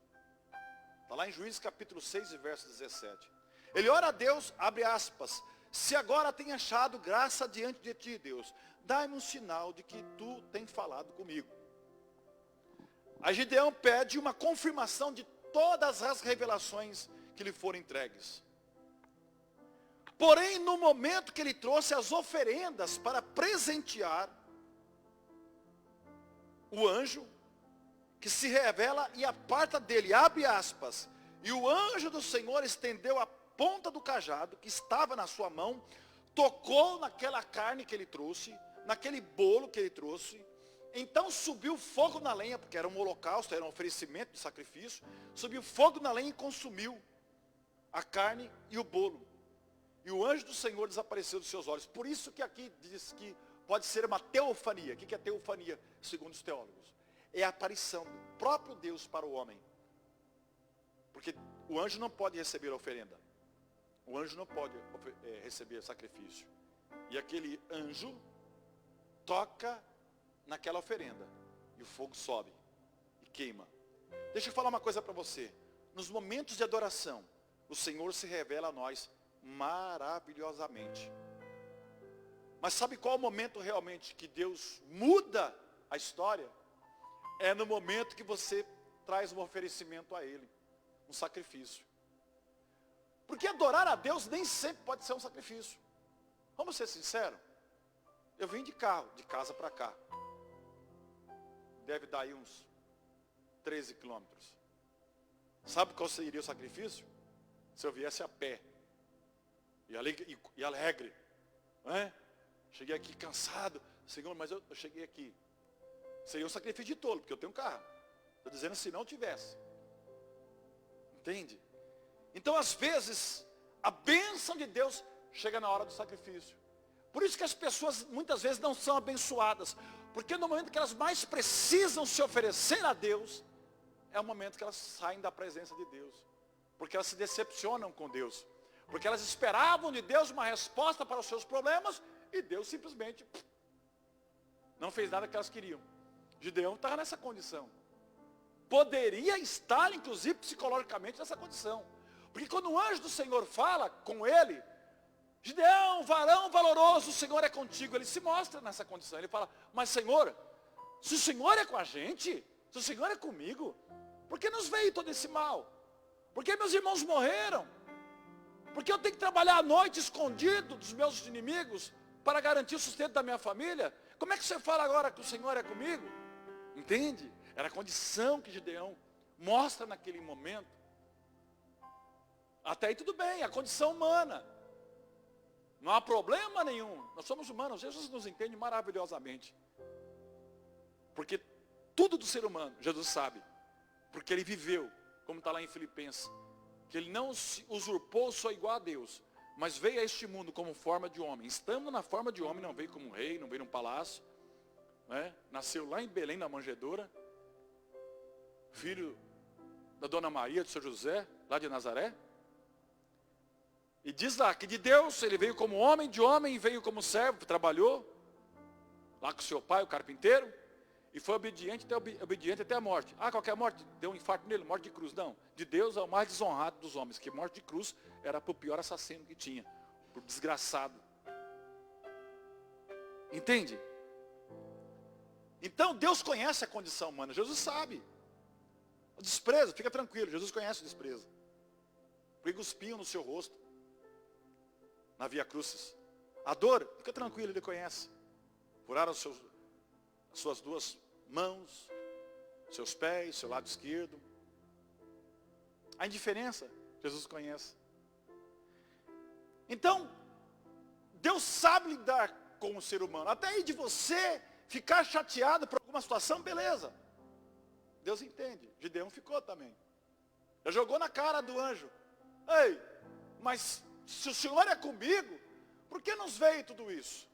Está lá em Juízes capítulo 6, verso 17. Ele ora a Deus, abre aspas, se agora tenho achado graça diante de ti, Deus, dai-me um sinal de que tu tens falado comigo. Aí Gideão pede uma confirmação de todas as revelações que lhe foram entregues. Porém, no momento que ele trouxe as oferendas para presentear o anjo, que se revela e aparta dele, abre aspas, E o anjo do Senhor estendeu a ponta do cajado que estava na sua mão, tocou naquela carne que ele trouxe, naquele bolo que ele trouxe. Então subiu fogo na lenha, porque era um holocausto, era um oferecimento de sacrifício. Subiu fogo na lenha e consumiu a carne e o bolo. E o anjo do Senhor desapareceu dos seus olhos. Por isso que aqui diz que pode ser uma teofania. O que é teofania, segundo os teólogos? É a aparição do próprio Deus para o homem. Porque o anjo não pode receber a oferenda. O anjo não pode receber sacrifício. E aquele anjo toca naquela oferenda. E o fogo sobe e queima. Deixa eu falar uma coisa para você. Nos momentos de adoração, o Senhor se revela a nós maravilhosamente. Mas sabe qual é o momento realmente que Deus muda a história? É no momento que você traz um oferecimento a Ele. Um sacrifício. Porque adorar a Deus nem sempre pode ser um sacrifício. Vamos ser sinceros? Eu vim de carro, de casa para cá. Deve dar aí uns 13 quilômetros. Sabe qual seria o sacrifício? Se eu viesse a pé. E alegre. Não é? Cheguei aqui cansado. Senhor, mas eu cheguei aqui. Seria um sacrifício de tolo, porque eu tenho um carro. Estou dizendo se não tivesse. Entende? Então, às vezes, a bênção de Deus chega na hora do sacrifício. Por isso que as pessoas muitas vezes não são abençoadas. Porque no momento que elas mais precisam se oferecer a Deus, é o momento que elas saem da presença de Deus. Porque elas se decepcionam com Deus. Porque elas esperavam de Deus uma resposta para os seus problemas, e Deus simplesmente não fez nada que elas queriam. Gideão estava nessa condição. Poderia estar, inclusive, psicologicamente nessa condição. Porque quando o anjo do Senhor fala com ele, Gideão, varão valoroso, o Senhor é contigo. Ele se mostra nessa condição. Ele fala, mas Senhor, se o Senhor é com a gente, se o Senhor é comigo, por que nos veio todo esse mal? Por que meus irmãos morreram? Por que eu tenho que trabalhar à noite escondido dos meus inimigos para garantir o sustento da minha família? Como é que você fala agora que o Senhor é comigo? Entende? Era a condição que Gideão mostra naquele momento. Até aí tudo bem, a condição humana. Não há problema nenhum. Nós somos humanos, Jesus nos entende maravilhosamente. Porque tudo do ser humano, Jesus sabe. Porque ele viveu, como está lá em Filipenses. Que ele não usurpou só igual a Deus. Mas veio a este mundo como forma de homem. Estando na forma de homem, não veio como rei, não veio num palácio. Né? Nasceu lá em Belém, na manjedoura. Filho da Dona Maria, do Seu José, lá de Nazaré. E diz lá que de Deus ele veio como homem, de homem veio como servo, trabalhou. Lá com seu pai, o carpinteiro. E foi obediente até a morte. Ah, qualquer morte? Deu um infarto nele, morte de cruz. Não, de Deus é o mais desonrado dos homens. Que morte de cruz era para o pior assassino que tinha. Para o desgraçado. Entende? Então Deus conhece a condição humana. Jesus sabe. O desprezo, fica tranquilo, Jesus conhece o desprezo. Porque cuspiam no seu rosto. Na Via Crucis. A dor, fica tranquilo, ele conhece. Furaram suas duas mãos, seus pés, seu lado esquerdo. A indiferença, Jesus conhece. Então, Deus sabe lidar com o ser humano. Até aí de você ficar chateado por alguma situação, beleza. Deus entende. Gideão ficou também. Já jogou na cara do anjo. Ei, mas se o Senhor é comigo, por que nos veio tudo isso?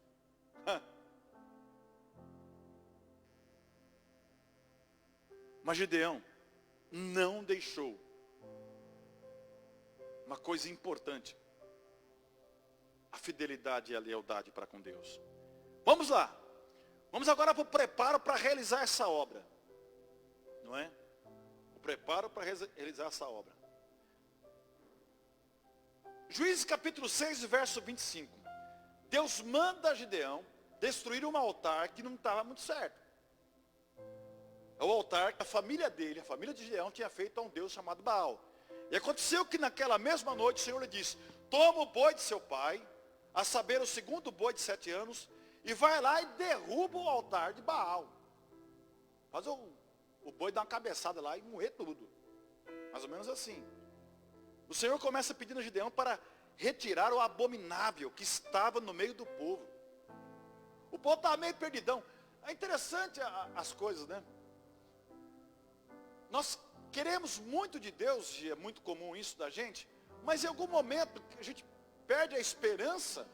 Mas Gideão não deixou uma coisa importante. A fidelidade e a lealdade para com Deus. Vamos lá. Vamos agora para o preparo para realizar essa obra. Não é? O preparo para realizar essa obra. Juízes capítulo 6, verso 25. Deus manda Gideão destruir um altar que não estava muito certo. É o altar que a família dele, a família de Gideão, tinha feito a um Deus chamado Baal. E aconteceu que naquela mesma noite o Senhor lhe disse, toma o boi de seu pai, a saber o segundo boi de 7 anos, e vai lá e derruba o altar de Baal. Faz o boi dar uma cabeçada lá e moer tudo. Mais ou menos assim. O Senhor começa pedindo a Gideão para retirar o abominável que estava no meio do povo. O povo estava meio perdidão. É interessante as coisas, né? Nós queremos muito de Deus, e é muito comum isso da gente, mas em algum momento a gente perde a esperança,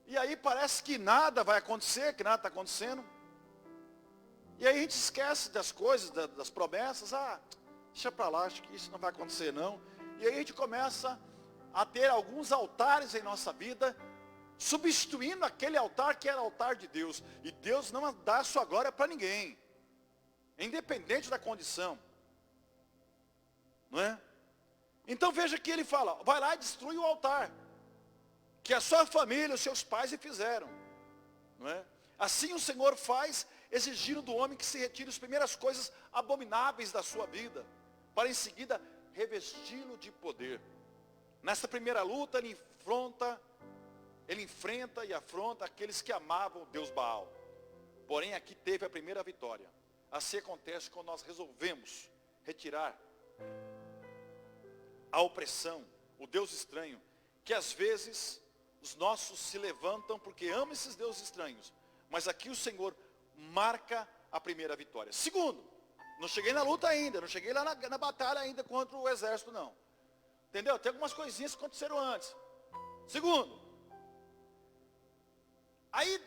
e aí parece que nada vai acontecer, que nada está acontecendo, e aí a gente esquece das coisas, das promessas, deixa para lá, acho que isso não vai acontecer não, e aí a gente começa a ter alguns altares em nossa vida, substituindo aquele altar que era altar de Deus, e Deus não dá a sua glória para ninguém, independente da condição, não é? Então veja que ele fala, vai lá e destrui o altar, que a sua família, os seus pais lhe fizeram, não é? Assim o Senhor faz, exigindo do homem que se retire as primeiras coisas abomináveis da sua vida, para em seguida revesti-lo de poder. Nessa primeira luta ele enfrenta e afronta aqueles que amavam o Deus Baal. Porém aqui teve a primeira vitória. Assim acontece quando nós resolvemos retirar a opressão, o Deus estranho, que às vezes os nossos se levantam porque amam esses deuses estranhos, mas aqui o Senhor marca a primeira vitória. Segundo, não cheguei na luta ainda, não cheguei lá na batalha ainda contra o exército não, entendeu? Tem algumas coisinhas que aconteceram antes. Segundo, aí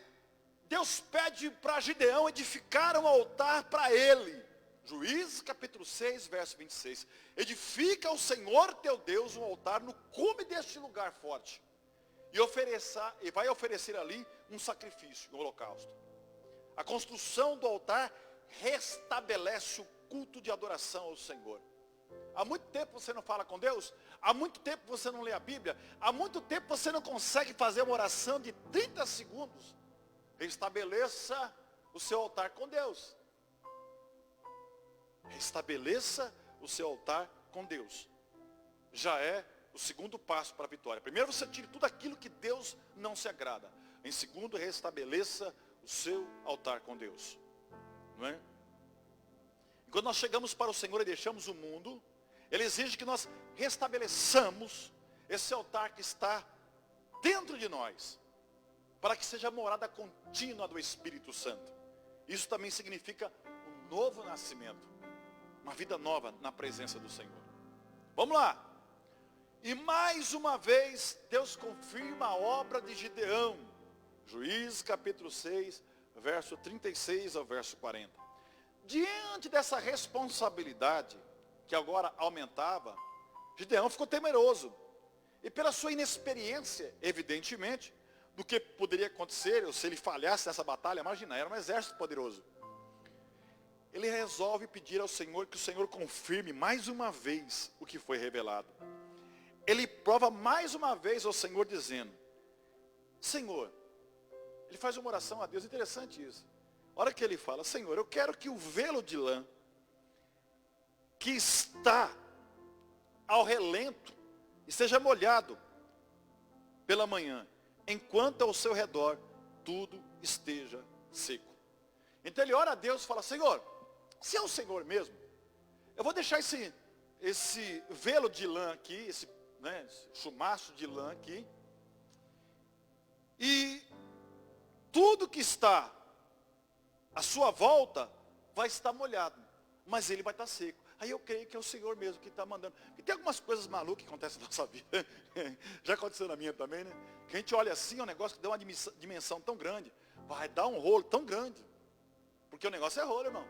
Deus pede para Gideão edificar um altar para ele. Juízes capítulo 6, verso 26. Edifica ao Senhor teu Deus um altar no cume deste lugar forte. E vai oferecer ali um sacrifício, um holocausto. A construção do altar restabelece o culto de adoração ao Senhor. Há muito tempo você não fala com Deus, há muito tempo você não lê a Bíblia, há muito tempo você não consegue fazer uma oração de 30 segundos. Restabeleça o seu altar com Deus. Restabeleça o seu altar com Deus. Já é o segundo passo para a vitória. Primeiro você tire tudo aquilo que Deus não se agrada. Em segundo, restabeleça o seu altar com Deus. Não é? E quando nós chegamos para o Senhor e deixamos o mundo, Ele exige que nós restabeleçamos esse altar que está dentro de nós, para que seja a morada contínua do Espírito Santo. Isso também significa um novo nascimento, uma vida nova na presença do Senhor. Vamos lá. E mais uma vez, Deus confirma a obra de Gideão. Juízes capítulo 6, verso 36 ao verso 40. Diante dessa responsabilidade, que agora aumentava, Gideão ficou temeroso. E pela sua inexperiência, evidentemente, do que poderia acontecer, ou se ele falhasse nessa batalha, imagina, era um exército poderoso. Ele resolve pedir ao Senhor que o Senhor confirme mais uma vez o que foi revelado. Ele prova mais uma vez ao Senhor dizendo, Senhor, ele faz uma oração a Deus, interessante isso. A hora que ele fala, Senhor, eu quero que o velo de lã que está ao relento esteja molhado pela manhã, enquanto ao seu redor tudo esteja seco. Então ele ora a Deus e fala, Senhor, se é o Senhor mesmo, eu vou deixar esse velo de lã aqui, esse chumaço de lã aqui, e tudo que está à sua volta vai estar molhado, mas ele vai estar seco. Aí eu creio que é o Senhor mesmo que está mandando. Porque tem algumas coisas malucas que acontecem na nossa vida. Já aconteceu na minha também, né? Que a gente olha assim, é um negócio que dá uma dimensão tão grande. Vai dar um rolo tão grande. Porque o negócio é rolo, irmão.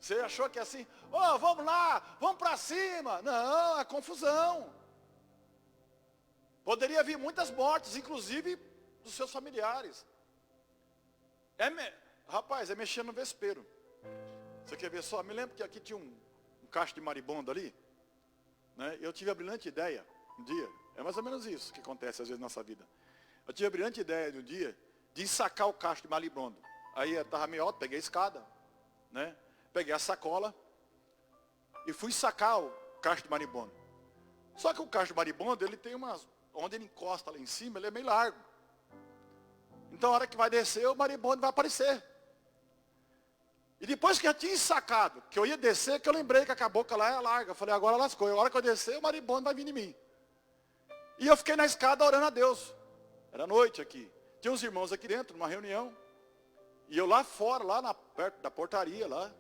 Você achou que é assim, vamos lá, vamos para cima. Não, é confusão. Poderia vir muitas mortes, inclusive dos seus familiares. Rapaz, é mexer no vespeiro. Você quer ver só? Me lembro que aqui tinha um cacho de maribondo ali. Né? Eu tive a brilhante ideia, um dia, é mais ou menos isso que acontece às vezes na nossa vida. Eu tive a brilhante ideia de um dia, de sacar o cacho de maribondo. Aí eu estava meio alto, peguei a escada, né? Peguei a sacola e fui sacar o cacho de maribondo. Só que o cacho de maribondo, ele tem onde ele encosta lá em cima, ele é meio largo. Então a hora que vai descer, o maribondo vai aparecer. E depois que eu tinha sacado, que eu ia descer, que eu lembrei que a cabocla lá é larga. Eu falei, agora lascou. A hora que eu descer, o maribondo vai vir em mim. E eu fiquei na escada orando a Deus. Era noite aqui. Tinha uns irmãos aqui dentro, numa reunião. E eu lá fora, perto da portaria, lá.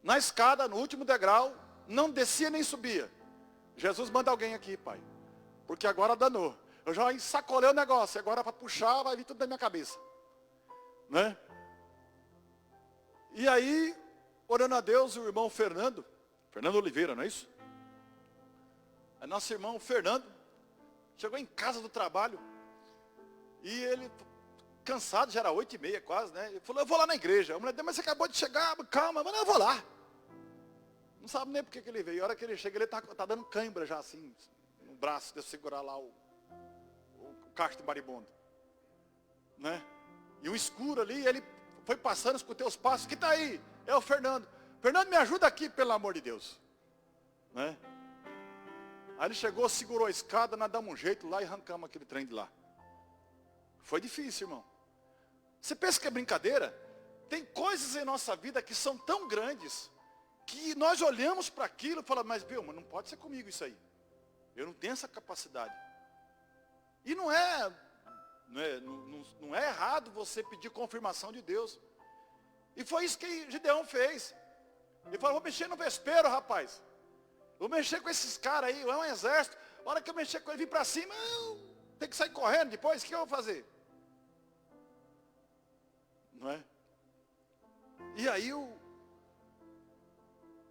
Na escada, no último degrau, não descia nem subia. Jesus, manda alguém aqui, pai. Porque agora danou. Eu já sacolei o negócio. Agora para puxar, vai vir tudo da minha cabeça. Né? E aí, orando a Deus, o irmão Fernando Oliveira, não é isso? É nosso irmão Fernando, chegou em casa do trabalho, e ele, cansado, já era 8h30 quase, né? Ele falou, eu vou lá na igreja. A mulher disse, mas você acabou de chegar, calma, mas eu vou lá. Não sabe nem por que ele veio. A hora que ele chega, ele tá dando cãibra já assim, no braço, de segurar lá o cacho do maribondo. Né? E um escuro ali, ele foi passando, escutei os passos, que está aí? É o Fernando. Fernando, me ajuda aqui, pelo amor de Deus. Né? Aí ele chegou, segurou a escada, nós damos um jeito lá e arrancamos aquele trem de lá. Foi difícil, irmão. Você pensa que é brincadeira? Tem coisas em nossa vida que são tão grandes, que nós olhamos para aquilo e falamos, mas Vilma, não pode ser comigo isso aí. Eu não tenho essa capacidade. E não é errado você pedir confirmação de Deus. E foi isso que Gideão fez. Ele falou, vou mexer no vespeiro, rapaz. Vou mexer com esses caras aí, é um exército. A hora que eu mexer com ele, vir para cima, tem que sair correndo depois, o que eu vou fazer? Não é? E aí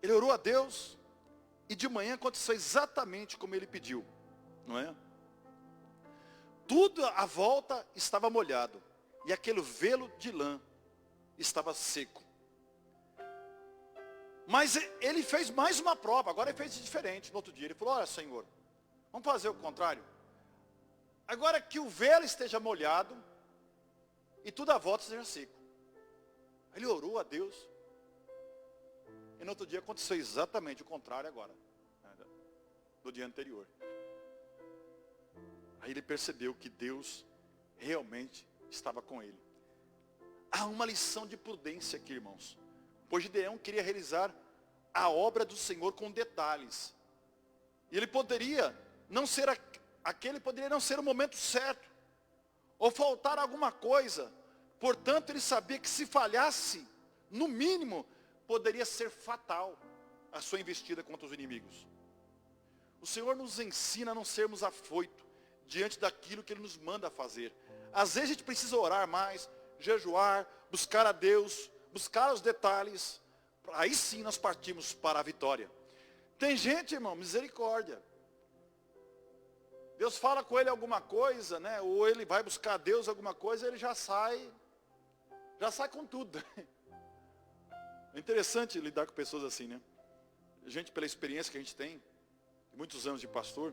ele orou a Deus, e de manhã aconteceu exatamente como ele pediu. Não é? Tudo à volta estava molhado. E aquele velo de lã estava seco. Mas ele fez mais uma prova. Agora ele fez diferente. No outro dia ele falou, olha Senhor, vamos fazer o contrário. Agora que o velo esteja molhado e tudo à volta esteja seco. Ele orou a Deus. E no outro dia aconteceu exatamente o contrário agora. Do dia anterior. Aí ele percebeu que Deus realmente estava com ele. Há uma lição de prudência aqui, irmãos. Pois Gideão queria realizar a obra do Senhor com detalhes. E ele poderia não ser poderia não ser o momento certo. Ou faltar alguma coisa. Portanto, ele sabia que se falhasse, no mínimo, poderia ser fatal a sua investida contra os inimigos. O Senhor nos ensina a não sermos afoitos diante daquilo que Ele nos manda fazer. Às vezes a gente precisa orar mais, jejuar, buscar a Deus, buscar os detalhes. Aí sim nós partimos para a vitória. Tem gente, irmão, misericórdia. Deus fala com ele alguma coisa, né? Ou ele vai buscar a Deus alguma coisa, ele já sai com tudo. É interessante lidar com pessoas assim, né? Gente, pela experiência que a gente tem, muitos anos de pastor,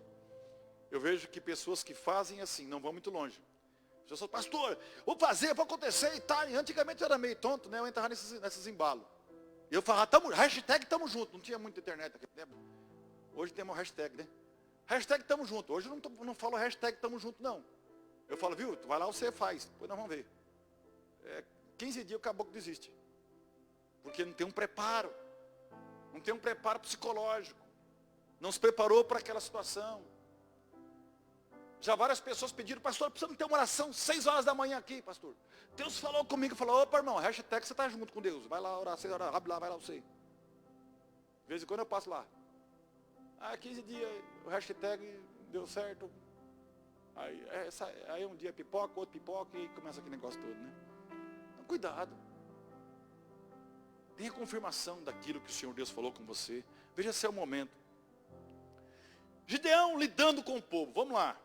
eu vejo que pessoas que fazem assim, não vão muito longe. As pessoas, pastor, vou fazer, vou acontecer e tal. E antigamente eu era meio tonto, né? Eu entrava nesses embalos. E eu falava, hashtag tamo junto. Não tinha muita internet naquele tempo. Hoje tem uma hashtag, né? Hashtag tamo junto. Hoje eu não falo hashtag tamo junto, não. Eu falo, viu, vai lá, você faz. Depois nós vamos ver. 15 dias o caboclo desiste. Porque não tem um preparo. Não tem um preparo psicológico. Não se preparou para aquela situação. Já várias pessoas pediram, pastor, precisamos ter uma oração 6 horas da manhã aqui, pastor. Deus falou comigo, falou, opa, irmão, hashtag você está junto com Deus. Vai lá orar 6 horas, abre lá, vai lá você. De vez em quando eu passo lá. 15 dias, o hashtag deu certo. Aí um dia pipoca, outro pipoca e começa aquele negócio todo, né? Então, cuidado. Tenha confirmação daquilo que o Senhor Deus falou com você. Veja se é o momento. Gideão lidando com o povo, vamos lá.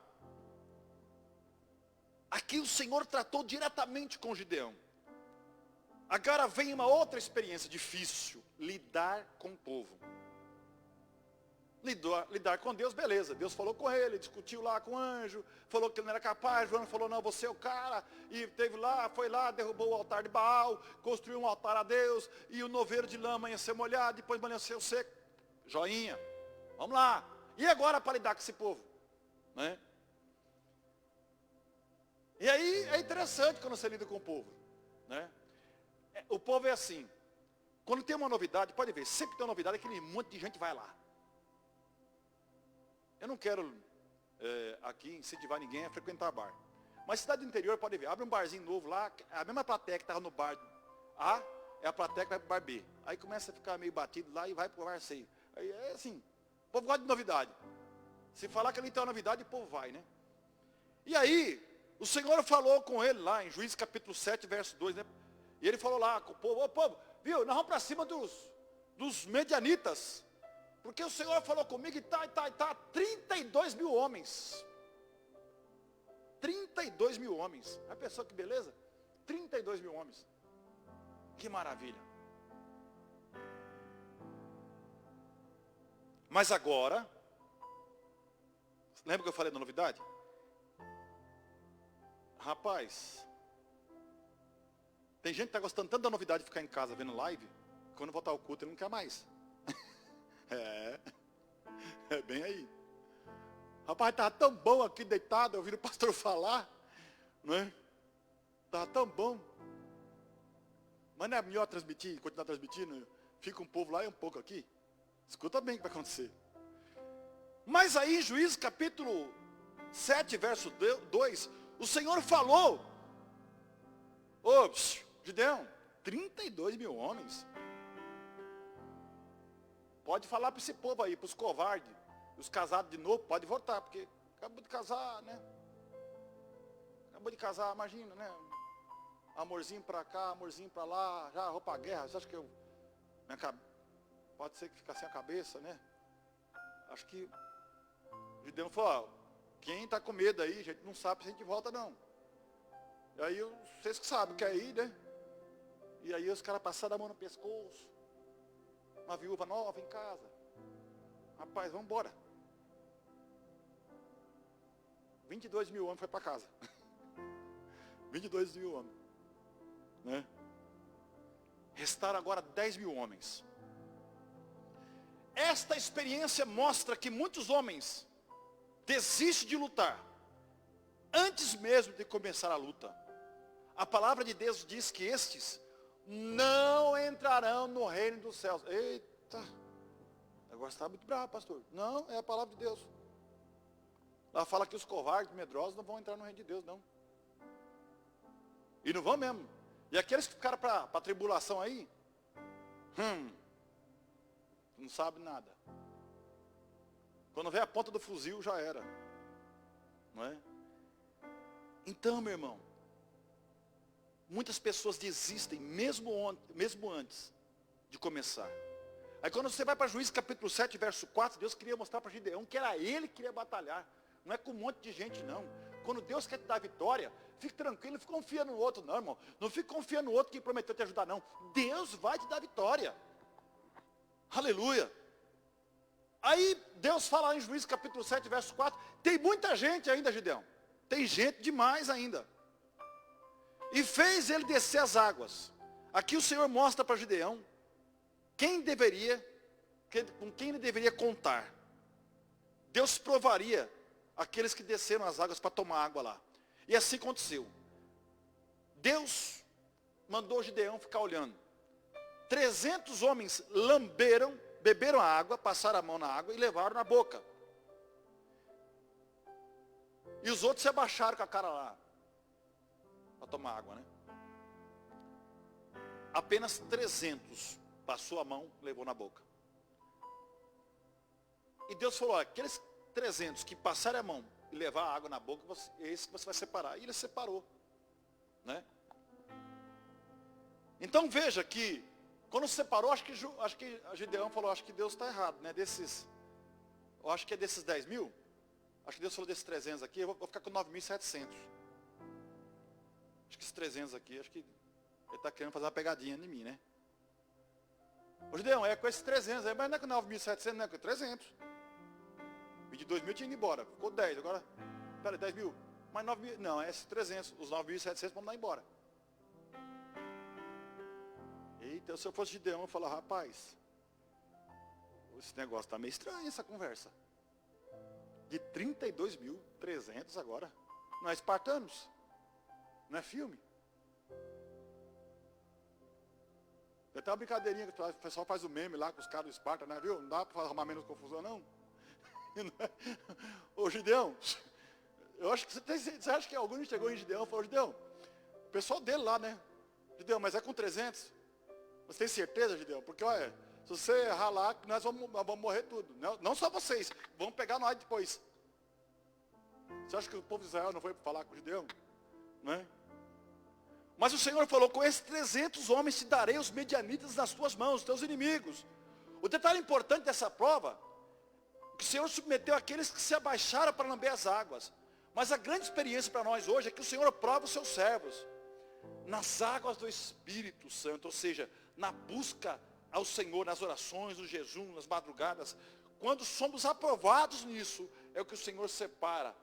Aqui o Senhor tratou diretamente com Gideão. Agora vem uma outra experiência difícil, lidar com o povo. Lidar com Deus, beleza. Deus falou com ele, discutiu lá com o anjo, falou que ele não era capaz, o anjo falou, não, você é o cara, e foi lá, derrubou o altar de Baal, construiu um altar a Deus, e o noveiro de lã amanheceu molhado, depois amanheceu seco. Joinha, vamos lá. E agora para lidar com esse povo? Né? E aí é interessante quando você lida com o povo. Né? O povo é assim, Quando tem uma novidade, pode ver, sempre tem uma novidade, aquele monte de gente vai lá. Eu não quero aqui incentivar ninguém a frequentar bar. Mas cidade do interior, pode ver, abre um barzinho novo lá, a mesma plateia que estava no bar A, é a plateia que vai para o bar B. Aí começa a ficar meio batido lá e vai para o bar C. Aí é assim, o povo gosta de novidade. Se falar que ali tem uma novidade, o povo vai, né? E aí, o Senhor falou com ele lá em Juízes capítulo 7, verso 2, né? E ele falou lá com o povo, ô povo, viu, nós vamos para cima dos medianitas. Porque o Senhor falou comigo e tá, 32 mil homens. 32 mil homens. A pessoa que beleza? 32 mil homens. Que maravilha. Mas agora, lembra que eu falei da novidade? Rapaz, tem gente que está gostando tanto da novidade de ficar em casa vendo live, que quando voltar ao culto ele não quer mais. É bem aí. Rapaz, estava tão bom aqui deitado, ouvindo o pastor falar, não é? Estava tão bom. Mas não é melhor transmitir, continuar transmitindo? Fica um povo lá e um pouco aqui. Escuta bem o que vai acontecer. Mas aí, Juízes capítulo 7, verso 2, o Senhor falou, ô, Gideão, 32 mil homens. Pode falar para esse povo aí, para os covardes, os casados de novo, pode voltar, porque acabou de casar, né? Acabou de casar, imagina, né? Amorzinho para cá, amorzinho para lá, já vou para a guerra. Você acha que pode ser que fique sem a cabeça, né? Acho que o Gideão falou, ó, quem está com medo aí, a gente não sabe se a gente volta não. E aí vocês que sabem, quer ir, né? E aí os caras passaram a mão no pescoço. Uma viúva nova em casa. Rapaz, vamos embora. 22 mil homens foi para casa. 22 mil homens. Né? Restaram agora 10 mil homens. Esta experiência mostra que muitos homens desistem de lutar antes mesmo de começar a luta. A palavra de Deus diz que estes não entrarão no reino dos céus. Eita, agora está muito bravo, pastor. Não, é a palavra de Deus. Ela fala que os covardes, medrosos, não vão entrar no reino de Deus, não. E não vão mesmo. E aqueles que ficaram para a tribulação aí, não sabe nada. Quando vê a ponta do fuzil, já era. Não é? Então, meu irmão, muitas pessoas desistem, mesmo antes de começar. Aí quando você vai para Juízes capítulo 7, verso 4, Deus queria mostrar para Gideão que era ele que queria batalhar. Não é com um monte de gente, não. Quando Deus quer te dar vitória, fique tranquilo, não fique confiando no outro, não, irmão. Não fique confiando no outro que prometeu te ajudar, não. Deus vai te dar vitória. Aleluia. Aí Deus fala lá em Juízes capítulo 7, verso 4, tem muita gente ainda, Gideão. Tem gente demais ainda. E fez ele descer as águas. Aqui o Senhor mostra para Gideão com quem ele deveria contar. Deus provaria aqueles que desceram as águas para tomar água lá. E assim aconteceu. Deus mandou Gideão ficar olhando. 300 homens beberam a água, passaram a mão na água e levaram na boca. E os outros se abaixaram com a cara lá para tomar água, né? Apenas 300 passou a mão, levou na boca. E Deus falou, olha, aqueles 300 que passaram a mão e levar a água na boca, é esse que você vai separar. E ele separou, né? Então veja que quando separou, acho que a Gideão falou, acho que Deus está errado, né? Eu acho que é desses 10 mil. Acho que Deus falou desses 300 aqui, eu vou ficar com 9.700. Acho que esses 300 aqui, acho que ele está querendo fazer uma pegadinha em mim, né? Ô Gideão, é com esses 300, mas não é com 9.700, não é com 300. 22 mil tinha ido embora, ficou 10, agora, peraí, 10 mil. Mas 9 mil, não, é esses 300, os 9.700 vamos dar embora. Eita, se eu fosse Gideão, eu falava, rapaz, esse negócio está meio estranho, essa conversa. De 32.300 agora. Não é espartanos. Não é filme. Tem até uma brincadeirinha que o pessoal faz o meme lá com os caras do Esparta, né? Viu? Não dá para arrumar menos confusão, não. Ô, Gideão, eu acho que você acha que algum chegou em Gideão e falou, Gideão, o pessoal dele lá, né? Gideão, mas é com 300. Você tem certeza, Gideão? Porque, olha, se você errar lá, nós vamos morrer tudo. Não só vocês, vamos pegar nós depois. Você acha que o povo de Israel não foi falar com o Gideão? Né? Mas o Senhor falou, com esses 300 homens te darei os medianitas nas tuas mãos, os teus inimigos. O detalhe importante dessa prova, que o Senhor submeteu aqueles que se abaixaram para lamber as águas. Mas a grande experiência para nós hoje é que o Senhor prova os seus servos nas águas do Espírito Santo, ou seja, na busca ao Senhor, nas orações, no jejum, nas madrugadas. Quando somos aprovados nisso, é o que o Senhor separa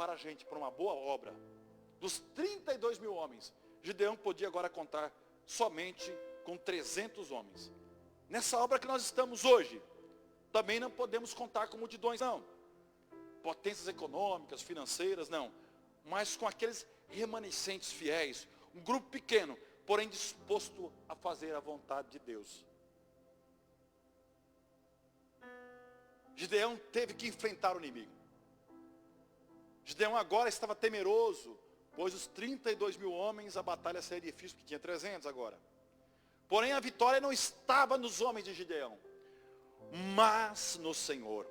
a gente para uma boa obra. Dos 32 mil homens, Gideão podia agora contar somente com 300 homens. Nessa obra que nós estamos hoje, também não podemos contar com multidões, não. Potências econômicas, financeiras, não. Mas com aqueles remanescentes fiéis, um grupo pequeno, porém disposto a fazer a vontade de Deus. Gideão teve que enfrentar o inimigo. Gideão agora estava temeroso, pois os 32 mil homens, a batalha seria difícil, porque tinha 300 agora. Porém a vitória não estava nos homens de Gideão, mas no Senhor.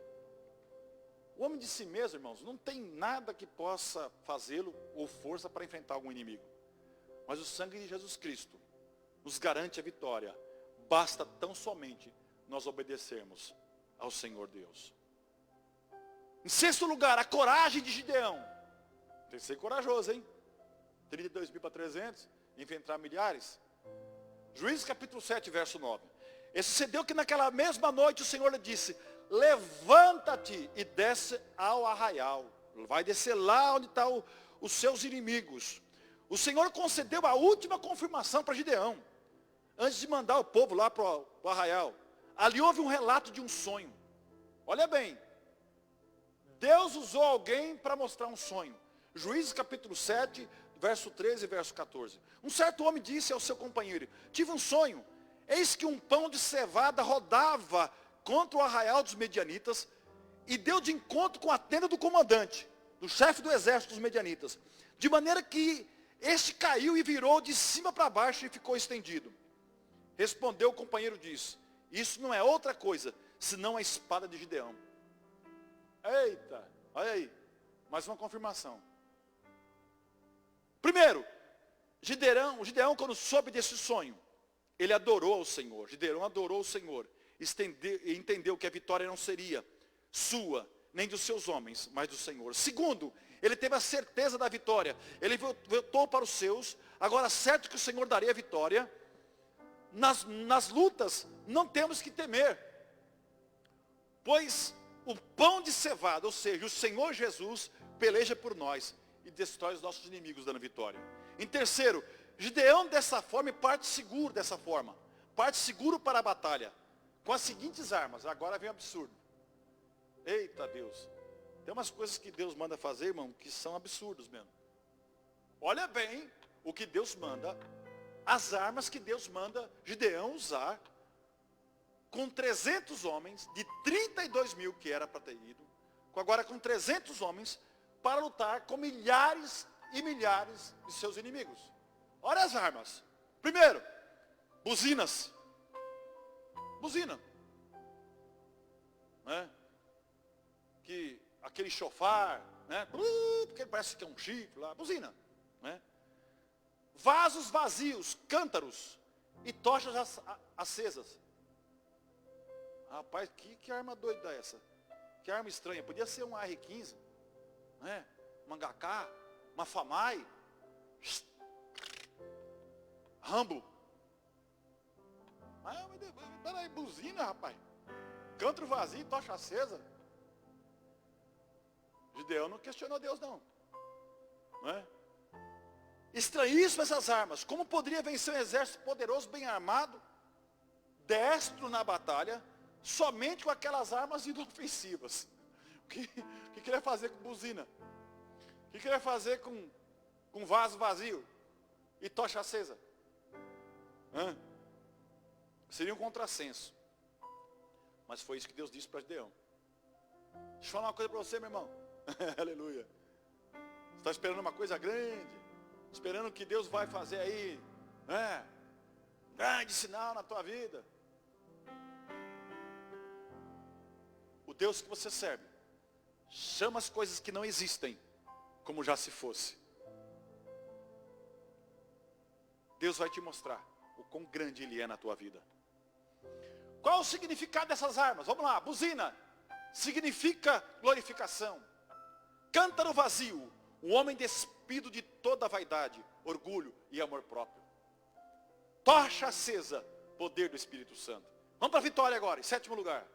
O homem de si mesmo, irmãos, não tem nada que possa fazê-lo ou força para enfrentar algum inimigo. Mas o sangue de Jesus Cristo nos garante a vitória. Basta tão somente nós obedecermos ao Senhor Deus. Em sexto lugar, a coragem de Gideão. Tem que ser corajoso, hein? 32 mil para 300, enfrentar milhares. Juízes capítulo 7, verso 9. E sucedeu que naquela mesma noite o Senhor lhe disse, levanta-te e desce ao arraial. Vai descer lá onde estão os seus inimigos. O Senhor concedeu a última confirmação para Gideão, antes de mandar o povo lá para o arraial. Ali houve um relato de um sonho. Olha bem, Deus usou alguém para mostrar um sonho. Juízes capítulo 7, verso 13 e verso 14. Um certo homem disse ao seu companheiro, tive um sonho, eis que um pão de cevada rodava contra o arraial dos medianitas e deu de encontro com a tenda do comandante, do chefe do exército dos medianitas, de maneira que este caiu e virou de cima para baixo e ficou estendido. Respondeu o companheiro e disse, isso não é outra coisa, senão a espada de Gideão. Eita, olha aí, mais uma confirmação. Primeiro, Gideão, quando soube desse sonho, ele adorou ao Senhor. Gideão adorou o Senhor. Entendeu que a vitória não seria sua, nem dos seus homens, mas do Senhor. Segundo, ele teve a certeza da vitória. Ele voltou para os seus, agora certo que o Senhor daria a vitória. Nas lutas, não temos que temer. Pois o pão de cevada, ou seja, o Senhor Jesus, peleja por nós e destrói os nossos inimigos, dando vitória. Em terceiro, Gideão dessa forma, parte seguro dessa forma. Parte seguro para a batalha. Com as seguintes armas. Agora vem o absurdo. Eita Deus. Tem umas coisas que Deus manda fazer, irmão, que são absurdos mesmo. Olha bem o que Deus manda. As armas que Deus manda Gideão usar. Com 300 homens, de 32 mil que era para ter ido. Agora com 300 homens, para lutar com milhares e milhares de seus inimigos. Olha as armas. Primeiro, buzinas. Buzina. Né? Que aquele chofar, né? Porque parece que é um chifre lá. Buzina. Né? Vasos vazios, cântaros e tochas acesas. Rapaz, que arma doida é essa? Que arma estranha. Podia ser um AR-15, né? Mangaká, uma FAMAI, Rambo. Peraí, buzina, rapaz. Cântaro vazio, tocha acesa. Gideão não questionou Deus, não. Não é? Estranhíssimo essas armas. Como poderia vencer um exército poderoso, bem armado, destro na batalha, somente com aquelas armas inofensivas? O que ele ia fazer com buzina? O que ele ia fazer com vaso vazio e tocha acesa? Seria um contrassenso. Mas foi isso que Deus disse para Gideão. Deixa eu falar uma coisa para você, meu irmão. Aleluia. Você está esperando uma coisa grande. Esperando que Deus vai fazer aí, né? Grande sinal na tua vida. O Deus que você serve chama as coisas que não existem como já se fosse. Deus vai te mostrar o quão grande Ele é na tua vida. Qual o significado dessas armas? Vamos lá, buzina. Significa glorificação. Cântaro vazio. O homem despido de toda vaidade, orgulho e amor próprio. Tocha acesa. Poder do Espírito Santo. Vamos para a vitória agora, em 7º lugar.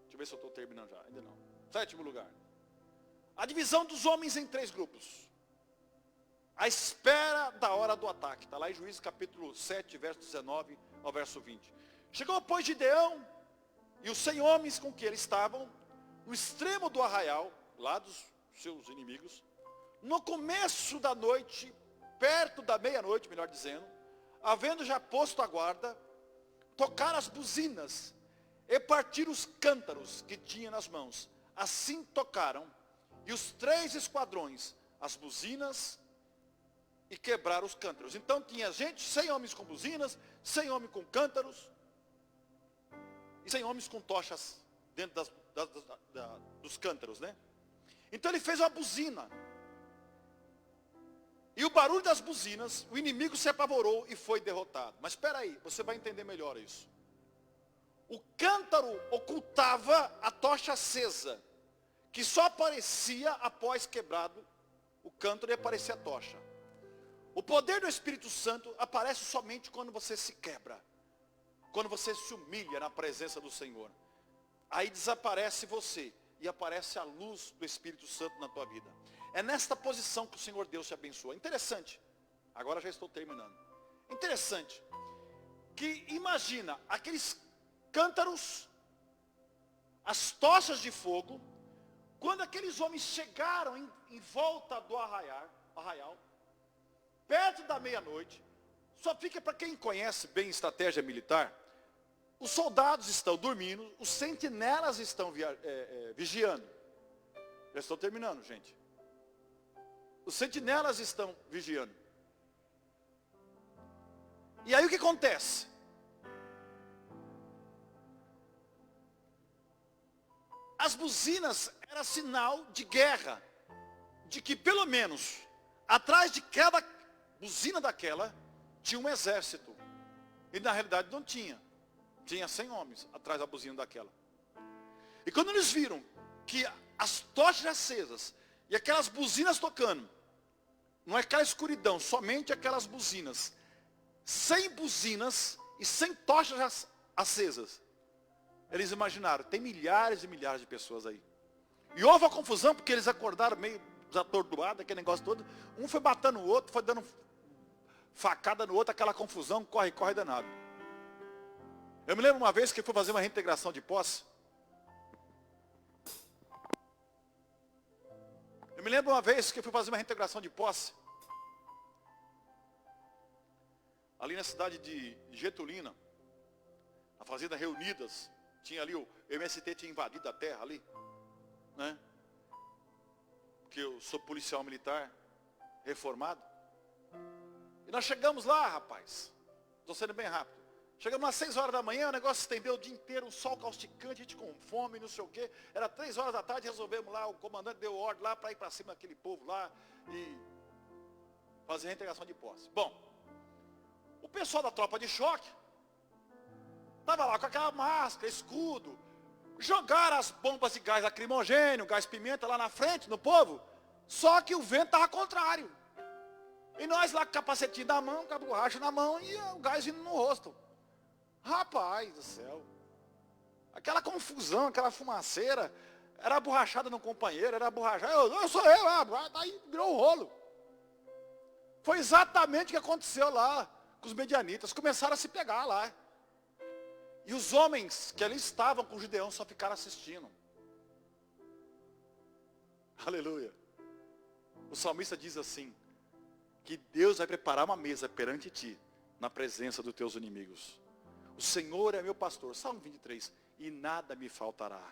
Deixa eu ver se eu estou terminando já. Ainda não. 7º lugar. A divisão dos homens em 3 grupos. A espera da hora do ataque. Está lá em Juízes capítulo 7, verso 19 ao verso 20. Chegou, pois, Gideão e os 100 homens com que eles estavam no extremo do arraial, lá dos seus inimigos, no começo da noite, perto da meia-noite, melhor dizendo, havendo já posto a guarda, tocar as buzinas e partir os cântaros que tinha nas mãos. Assim tocaram, e os 3 esquadrões, as buzinas, e quebraram os cântaros. Então tinha gente, 100 homens com buzinas, 100 homens com cântaros, e 100 homens com tochas dentro dos cântaros, né? Então ele fez uma buzina. E o barulho das buzinas, o inimigo se apavorou e foi derrotado. Mas espera aí, você vai entender melhor isso. O cântaro ocultava a tocha acesa, que só aparecia após quebrado o cântaro e aparecia a tocha. O poder do Espírito Santo aparece somente quando você se quebra. Quando você se humilha na presença do Senhor. Aí desaparece você e aparece a luz do Espírito Santo na tua vida. É nesta posição que o Senhor Deus te abençoa. Interessante. Agora já estou terminando. Interessante. Que imagina aqueles cântaros, as tochas de fogo, quando aqueles homens chegaram em volta do arraial, perto da meia-noite, só fica para quem conhece bem estratégia militar, os soldados estão dormindo, os sentinelas estão vigiando. Já estou terminando, gente. Os sentinelas estão vigiando. E aí o que acontece? As buzinas eram sinal de guerra. De que pelo menos, atrás de cada buzina daquela, tinha um exército. E na realidade não tinha. Tinha 100 homens atrás da buzina daquela. E quando eles viram que as tochas acesas e aquelas buzinas tocando, não é aquela escuridão, somente aquelas buzinas. 100 buzinas e 100 tochas acesas. Eles imaginaram, tem milhares e milhares de pessoas aí. E houve uma confusão, porque eles acordaram meio desatordoados, aquele negócio todo. Um foi batendo o outro, foi dando facada no outro, aquela confusão, corre, corre danado. Eu me lembro uma vez que eu fui fazer uma reintegração de posse. Ali na cidade de Getulina, a fazenda Reunidas, tinha ali, o MST tinha invadido a terra ali, né? Porque eu sou policial militar, reformado. E nós chegamos lá, rapaz, estou sendo bem rápido. Chegamos às 6 horas da manhã, o negócio estendeu o dia inteiro, um sol causticante, a gente com fome, não sei o quê. Era 3 horas da tarde, resolvemos lá, o comandante deu ordem lá para ir para cima daquele povo lá e fazer a reintegração de posse. Bom, o pessoal da tropa de choque estava lá com aquela máscara, escudo, jogaram as bombas de gás lacrimogênio, gás pimenta lá na frente, no povo, só que o vento estava contrário. E nós lá com o capacetinho na mão, com a borracha na mão e o gás vindo no rosto. Rapaz do céu, aquela confusão, aquela fumaceira, era borrachada no companheiro, era borrachada, eu sou eu, aí virou o rolo. Foi exatamente o que aconteceu lá com os medianitas, começaram a se pegar lá. E os homens que ali estavam com Gideão só ficaram assistindo. Aleluia. O salmista diz assim, que Deus vai preparar uma mesa perante ti, na presença dos teus inimigos. O Senhor é meu pastor. Salmo 23. E nada me faltará.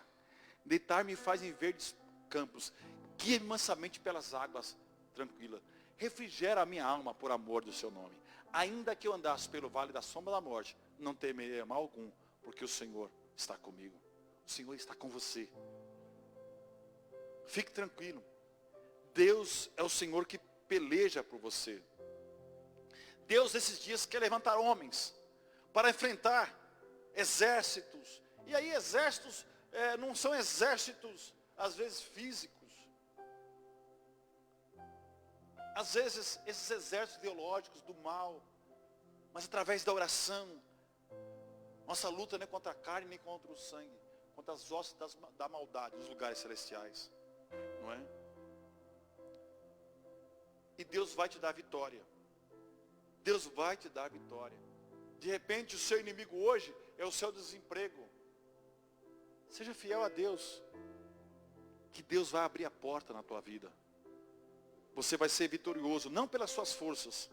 Deitar-me faz em verdes campos. Guia-me mansamente pelas águas tranquilas. Refrigera a minha alma por amor do seu nome. Ainda que eu andasse pelo vale da sombra da morte, não temerei mal algum, porque o Senhor está comigo. O Senhor está com você. Fique tranquilo. Deus é o Senhor que peleja por você. Deus esses dias quer levantar homens para enfrentar exércitos. E aí exércitos não são exércitos às vezes físicos. Às vezes esses exércitos ideológicos do mal. Mas através da oração. Nossa luta não é contra a carne nem contra o sangue. Contra as hostes da maldade nos lugares celestiais. Não é? E Deus vai te dar vitória. Deus vai te dar vitória. De repente o seu inimigo hoje é o seu desemprego. Seja fiel a Deus. Que Deus vai abrir a porta na tua vida. Você vai ser vitorioso, não pelas suas forças,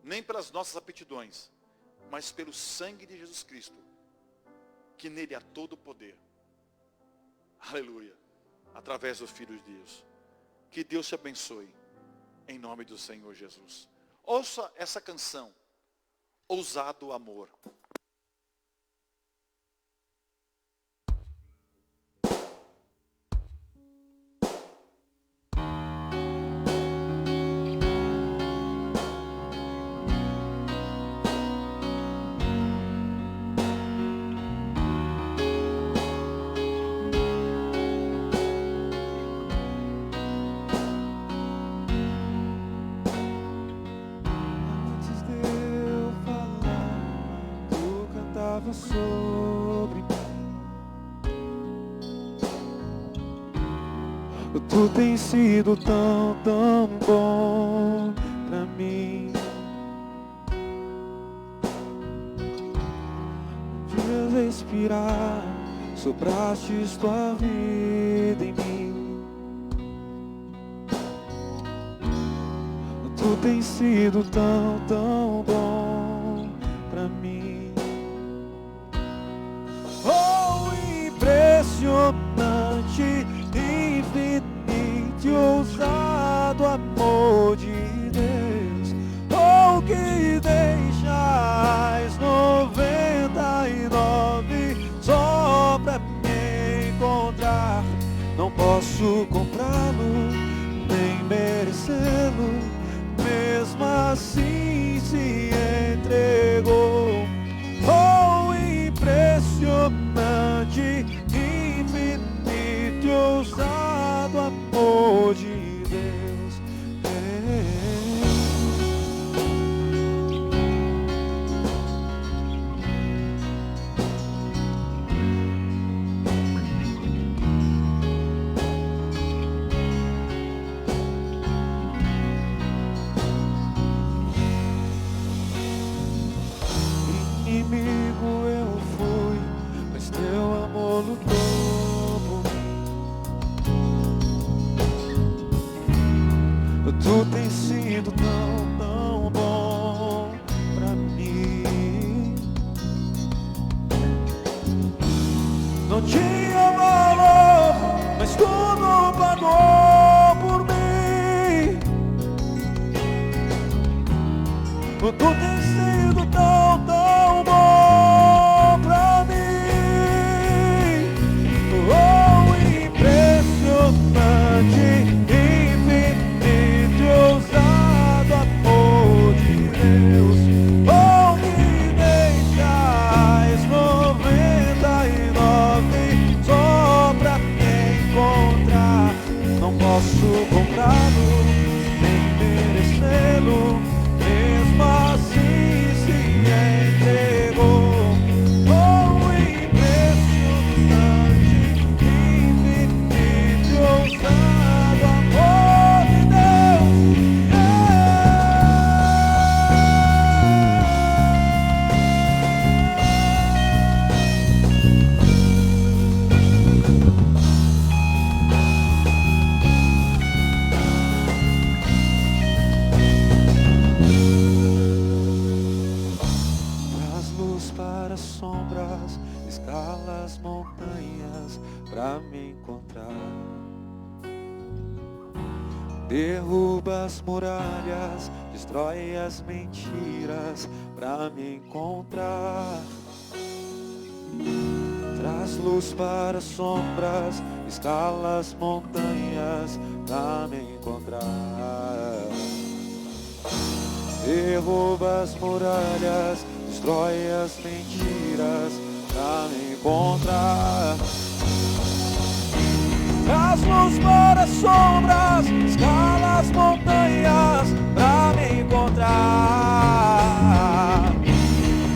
nem pelas nossas aptidões, mas pelo sangue de Jesus Cristo, que nele há todo o poder. Aleluia. Através do Filho de Deus. Que Deus te abençoe. Em nome do Senhor Jesus. Ouça essa canção. Ousado amor. Sobre mim, tu tens sido tão, tão bom pra mim. Dias respirar, sopraste tua vida em mim. Tu tens sido tão, tão bom pra mim. Impressionante, infinito e ousado amor de Deus. Oh, que deixais 99 só pra me encontrar. Não posso comprá-lo, nem merecê-lo. Mesmo assim se entregou. Oh, impressionante, infinito e ousado amor de Deus. Inimigo eu fui, mas teu amor lutou por mim. Tu tens sido tão, tão bom pra mim. Não tinha valor, mas tudo pagou por mim. Tu tens sido tão, tão bom pra mim. Oh, impressionante, infinito e ousado amor de Deus. Oh, que deixais 99 só pra me encontrar. Não posso comprá-lo, nem merecê-lo. Mesmo assim encontrar. Derruba as muralhas, destrói as mentiras pra me encontrar. Traz luz para as sombras, escala as montanhas pra me encontrar. Derruba as muralhas, destrói as mentiras pra me encontrar. Traz luz para as sombras, escala as montanhas pra me encontrar.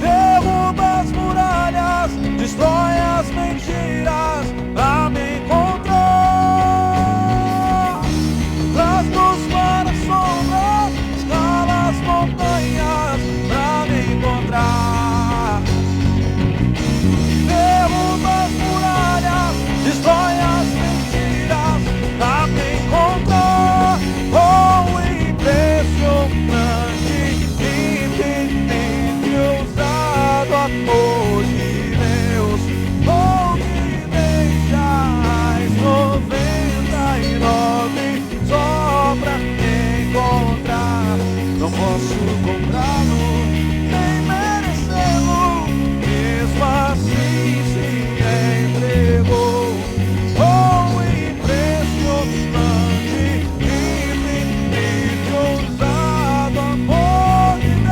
Derruba as muralhas, destrói as mentiras pra me encontrar. Traz luz para as sombras, escala as montanhas pra me encontrar. Derruba as muralhas, destrói as mentiras pra me encontrar. Oh, impressionante, infinito, ousado amor de Deus. Oh, que deixais 99 só pra me encontrar. Não posso comprá-lo, nem merecê-lo, mesmo assim se entregou. Oh, impressionante, infinito, ousado amor de Deus.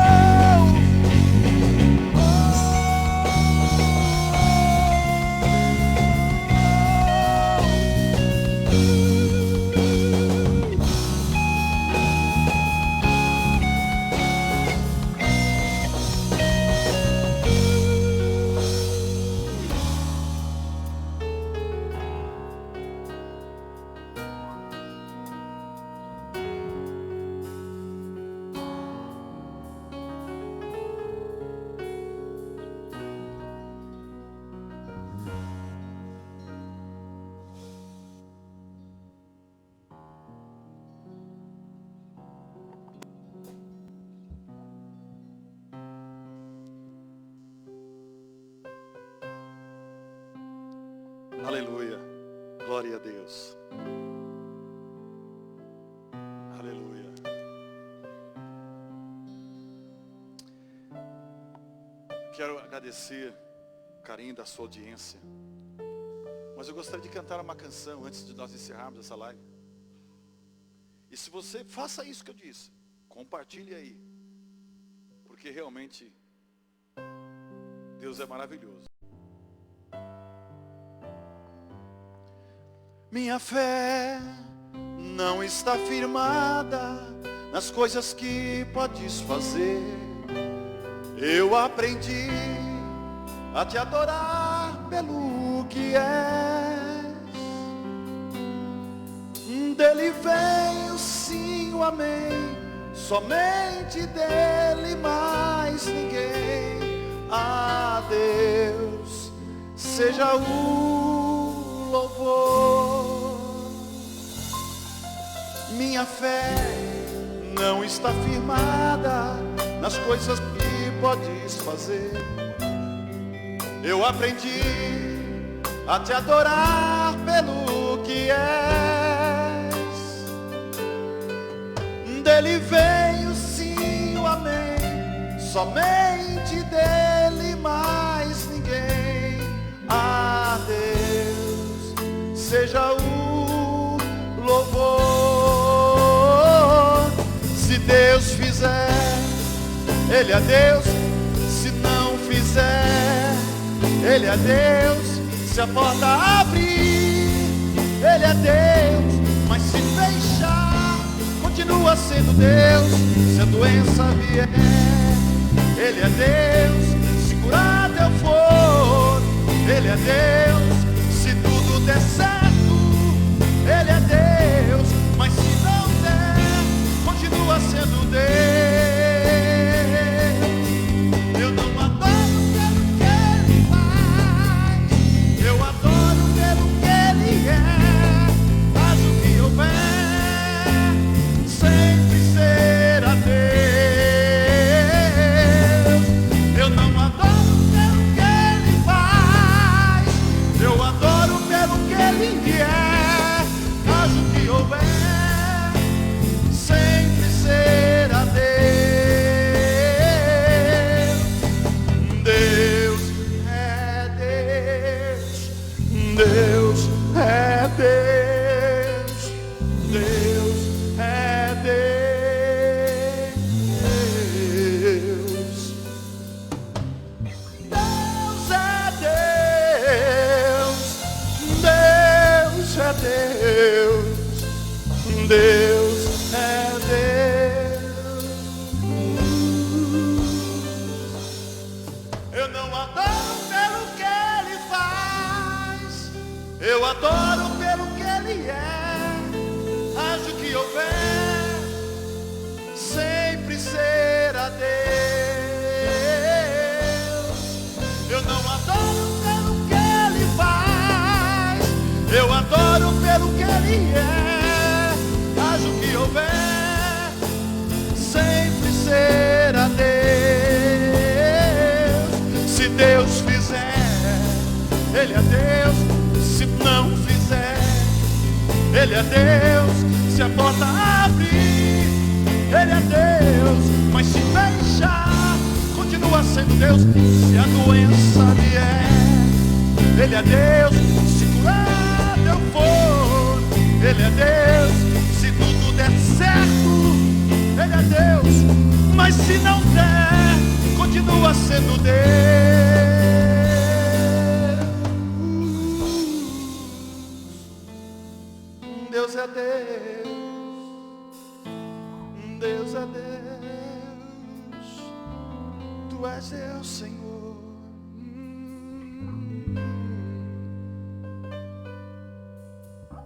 Aleluia. Glória a Deus. Aleluia. Quero agradecer o carinho da sua audiência. Mas eu gostaria de cantar uma canção antes de nós encerrarmos essa live. E se você faça isso que eu disse, compartilhe aí. Porque realmente Deus é maravilhoso. Minha fé não está firmada nas coisas que podes fazer. Eu aprendi a te adorar pelo que és. Dele vem o sim, o amém, somente dele, mais ninguém. A Deus seja o louvor. Minha fé não está firmada nas coisas que podes fazer. Eu aprendi a te adorar pelo que és. Dele vem o sim, o amém, somente dele, mais ninguém. A Deus seja o louvor. Se Deus fizer, Ele é Deus. Se não fizer, Ele é Deus. Se a porta abrir, Ele é Deus. Mas se fechar, continua sendo Deus. Se a doença vier, Ele é Deus. Se curado eu for, Ele é Deus. Se tudo der certo, Ele é Deus. Mas se não der, continua sendo Deus. Eu não adoro pelo que Ele faz, eu adoro pelo que Ele é. Faz o que houver, sempre será Deus. Eu não adoro pelo que Ele faz, eu adoro pelo que Ele é. adoro pelo que Ele é, haja o que houver, sempre será Deus. Eu não adoro pelo que Ele faz, eu adoro pelo que Ele é, haja o que houver, sempre será Deus. Se Deus fizer, Ele é Deus. Se não fizer, Ele é Deus. Se a porta abrir, Ele é Deus. Mas se fechar, continua sendo Deus. Se a doença vier, Ele é Deus. Se curar eu for, Ele é Deus. Se tudo der certo, Ele é Deus. Mas se não der, continua sendo Deus. Deus é Deus. Deus é Deus. Tu és Deus, Senhor.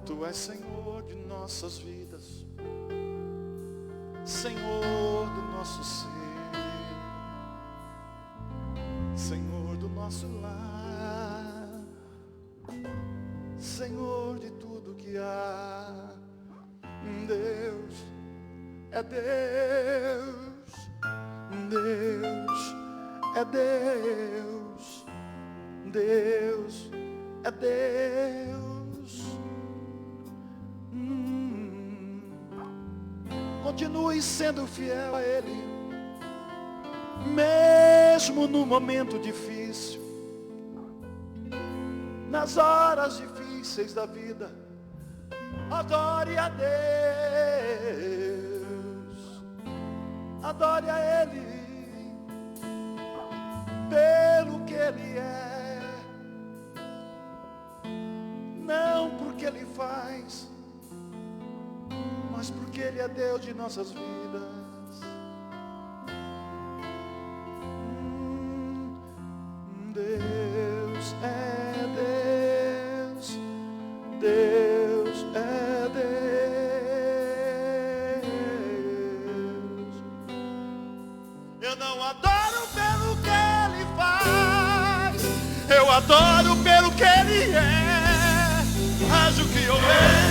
Tu és Senhor de nossas vidas, Senhor do nosso ser, Senhor do nosso lar, Senhor de tudo que há. Deus é Deus, Deus é Deus, Deus é Deus. Continue sendo fiel a Ele, mesmo no momento difícil, nas horas difíceis da vida. Adore a Deus, adore a Ele pelo que Ele é, não porque Ele faz, mas porque Ele é Deus de nossas vidas. Deus é Deus, Deus é Deus. Eu não adoro pelo que Ele faz, eu adoro pelo que Ele é, haja o que houver,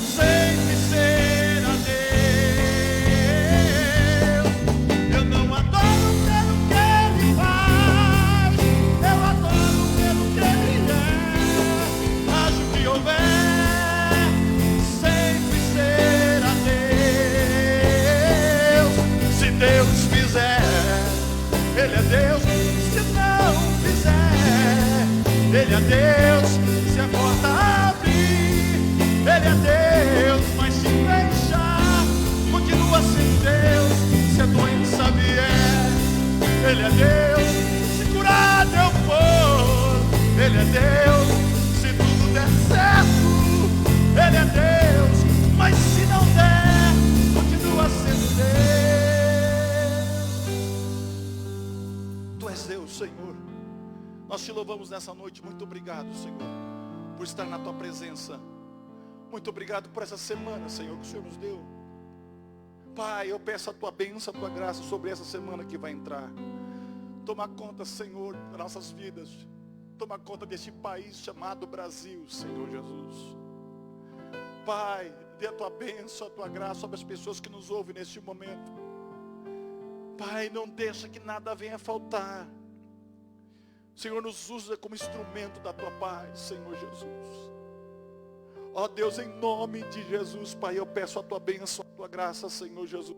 sempre será Deus. Eu não adoro pelo que Ele faz, eu adoro pelo que Ele é, haja o que houver, sempre será Deus. Se Deus fizer, Ele é Deus. Se não fizer, Ele é Deus. Se a porta abrir, Ele é Deus. Mas se fechar, continua sendo Deus. Se a doença vier, Ele é Deus. Se curar eu for, Ele é Deus. Se tudo der certo, Ele é Deus. Mas se não der, continua sendo Deus. Tu és Deus, Senhor. Nós te louvamos nessa noite. Muito obrigado, Senhor, por estar na tua presença. Muito obrigado por essa semana, Senhor, que o Senhor nos deu. Pai, eu peço a tua bênção, a tua graça sobre essa semana que vai entrar. Toma conta, Senhor, das nossas vidas. Toma conta deste país chamado Brasil, Senhor Jesus. Pai, dê a tua bênção, a tua graça sobre as pessoas que nos ouvem neste momento. Pai, não deixa que nada venha faltar. Senhor, nos usa como instrumento da tua paz, Senhor Jesus. Ó Deus, em nome de Jesus, Pai, eu peço a tua bênção, a tua graça, Senhor Jesus,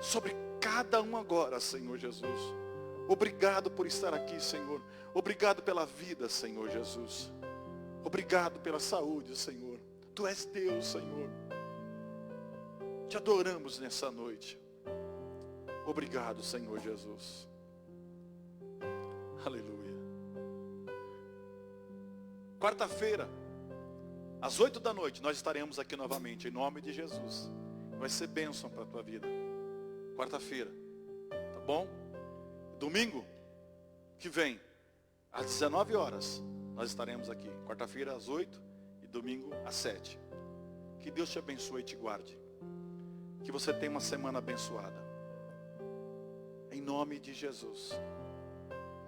sobre cada um agora, Senhor Jesus. Obrigado por estar aqui, Senhor. Obrigado pela vida, Senhor Jesus. Obrigado pela saúde, Senhor. Tu és Deus, Senhor. Te adoramos nessa noite. Obrigado, Senhor Jesus. Aleluia. Quarta-feira, às 8 da noite, nós estaremos aqui novamente, em nome de Jesus. Vai ser bênção para a tua vida. Quarta-feira, tá bom? Domingo que vem, às 19 horas, Nós estaremos aqui, quarta-feira às 8 e domingo às 7. Que Deus te abençoe e te guarde. Que você tenha uma semana abençoada. Em nome de Jesus.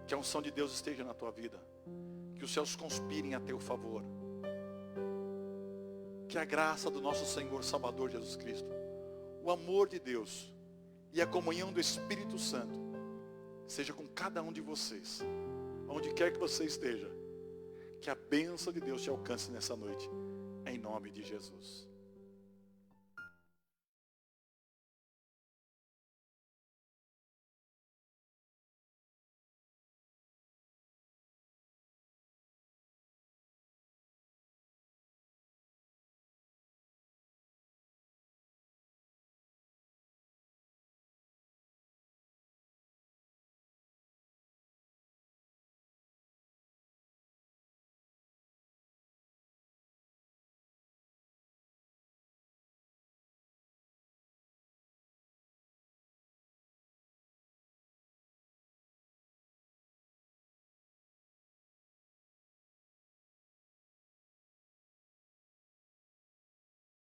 Que a unção de Deus esteja na tua vida. Que os céus conspirem a teu favor. Que a graça do nosso Senhor Salvador Jesus Cristo, o amor de Deus e a comunhão do Espírito Santo seja com cada um de vocês, onde quer que você esteja. Que a bênção de Deus te alcance nessa noite, em nome de Jesus.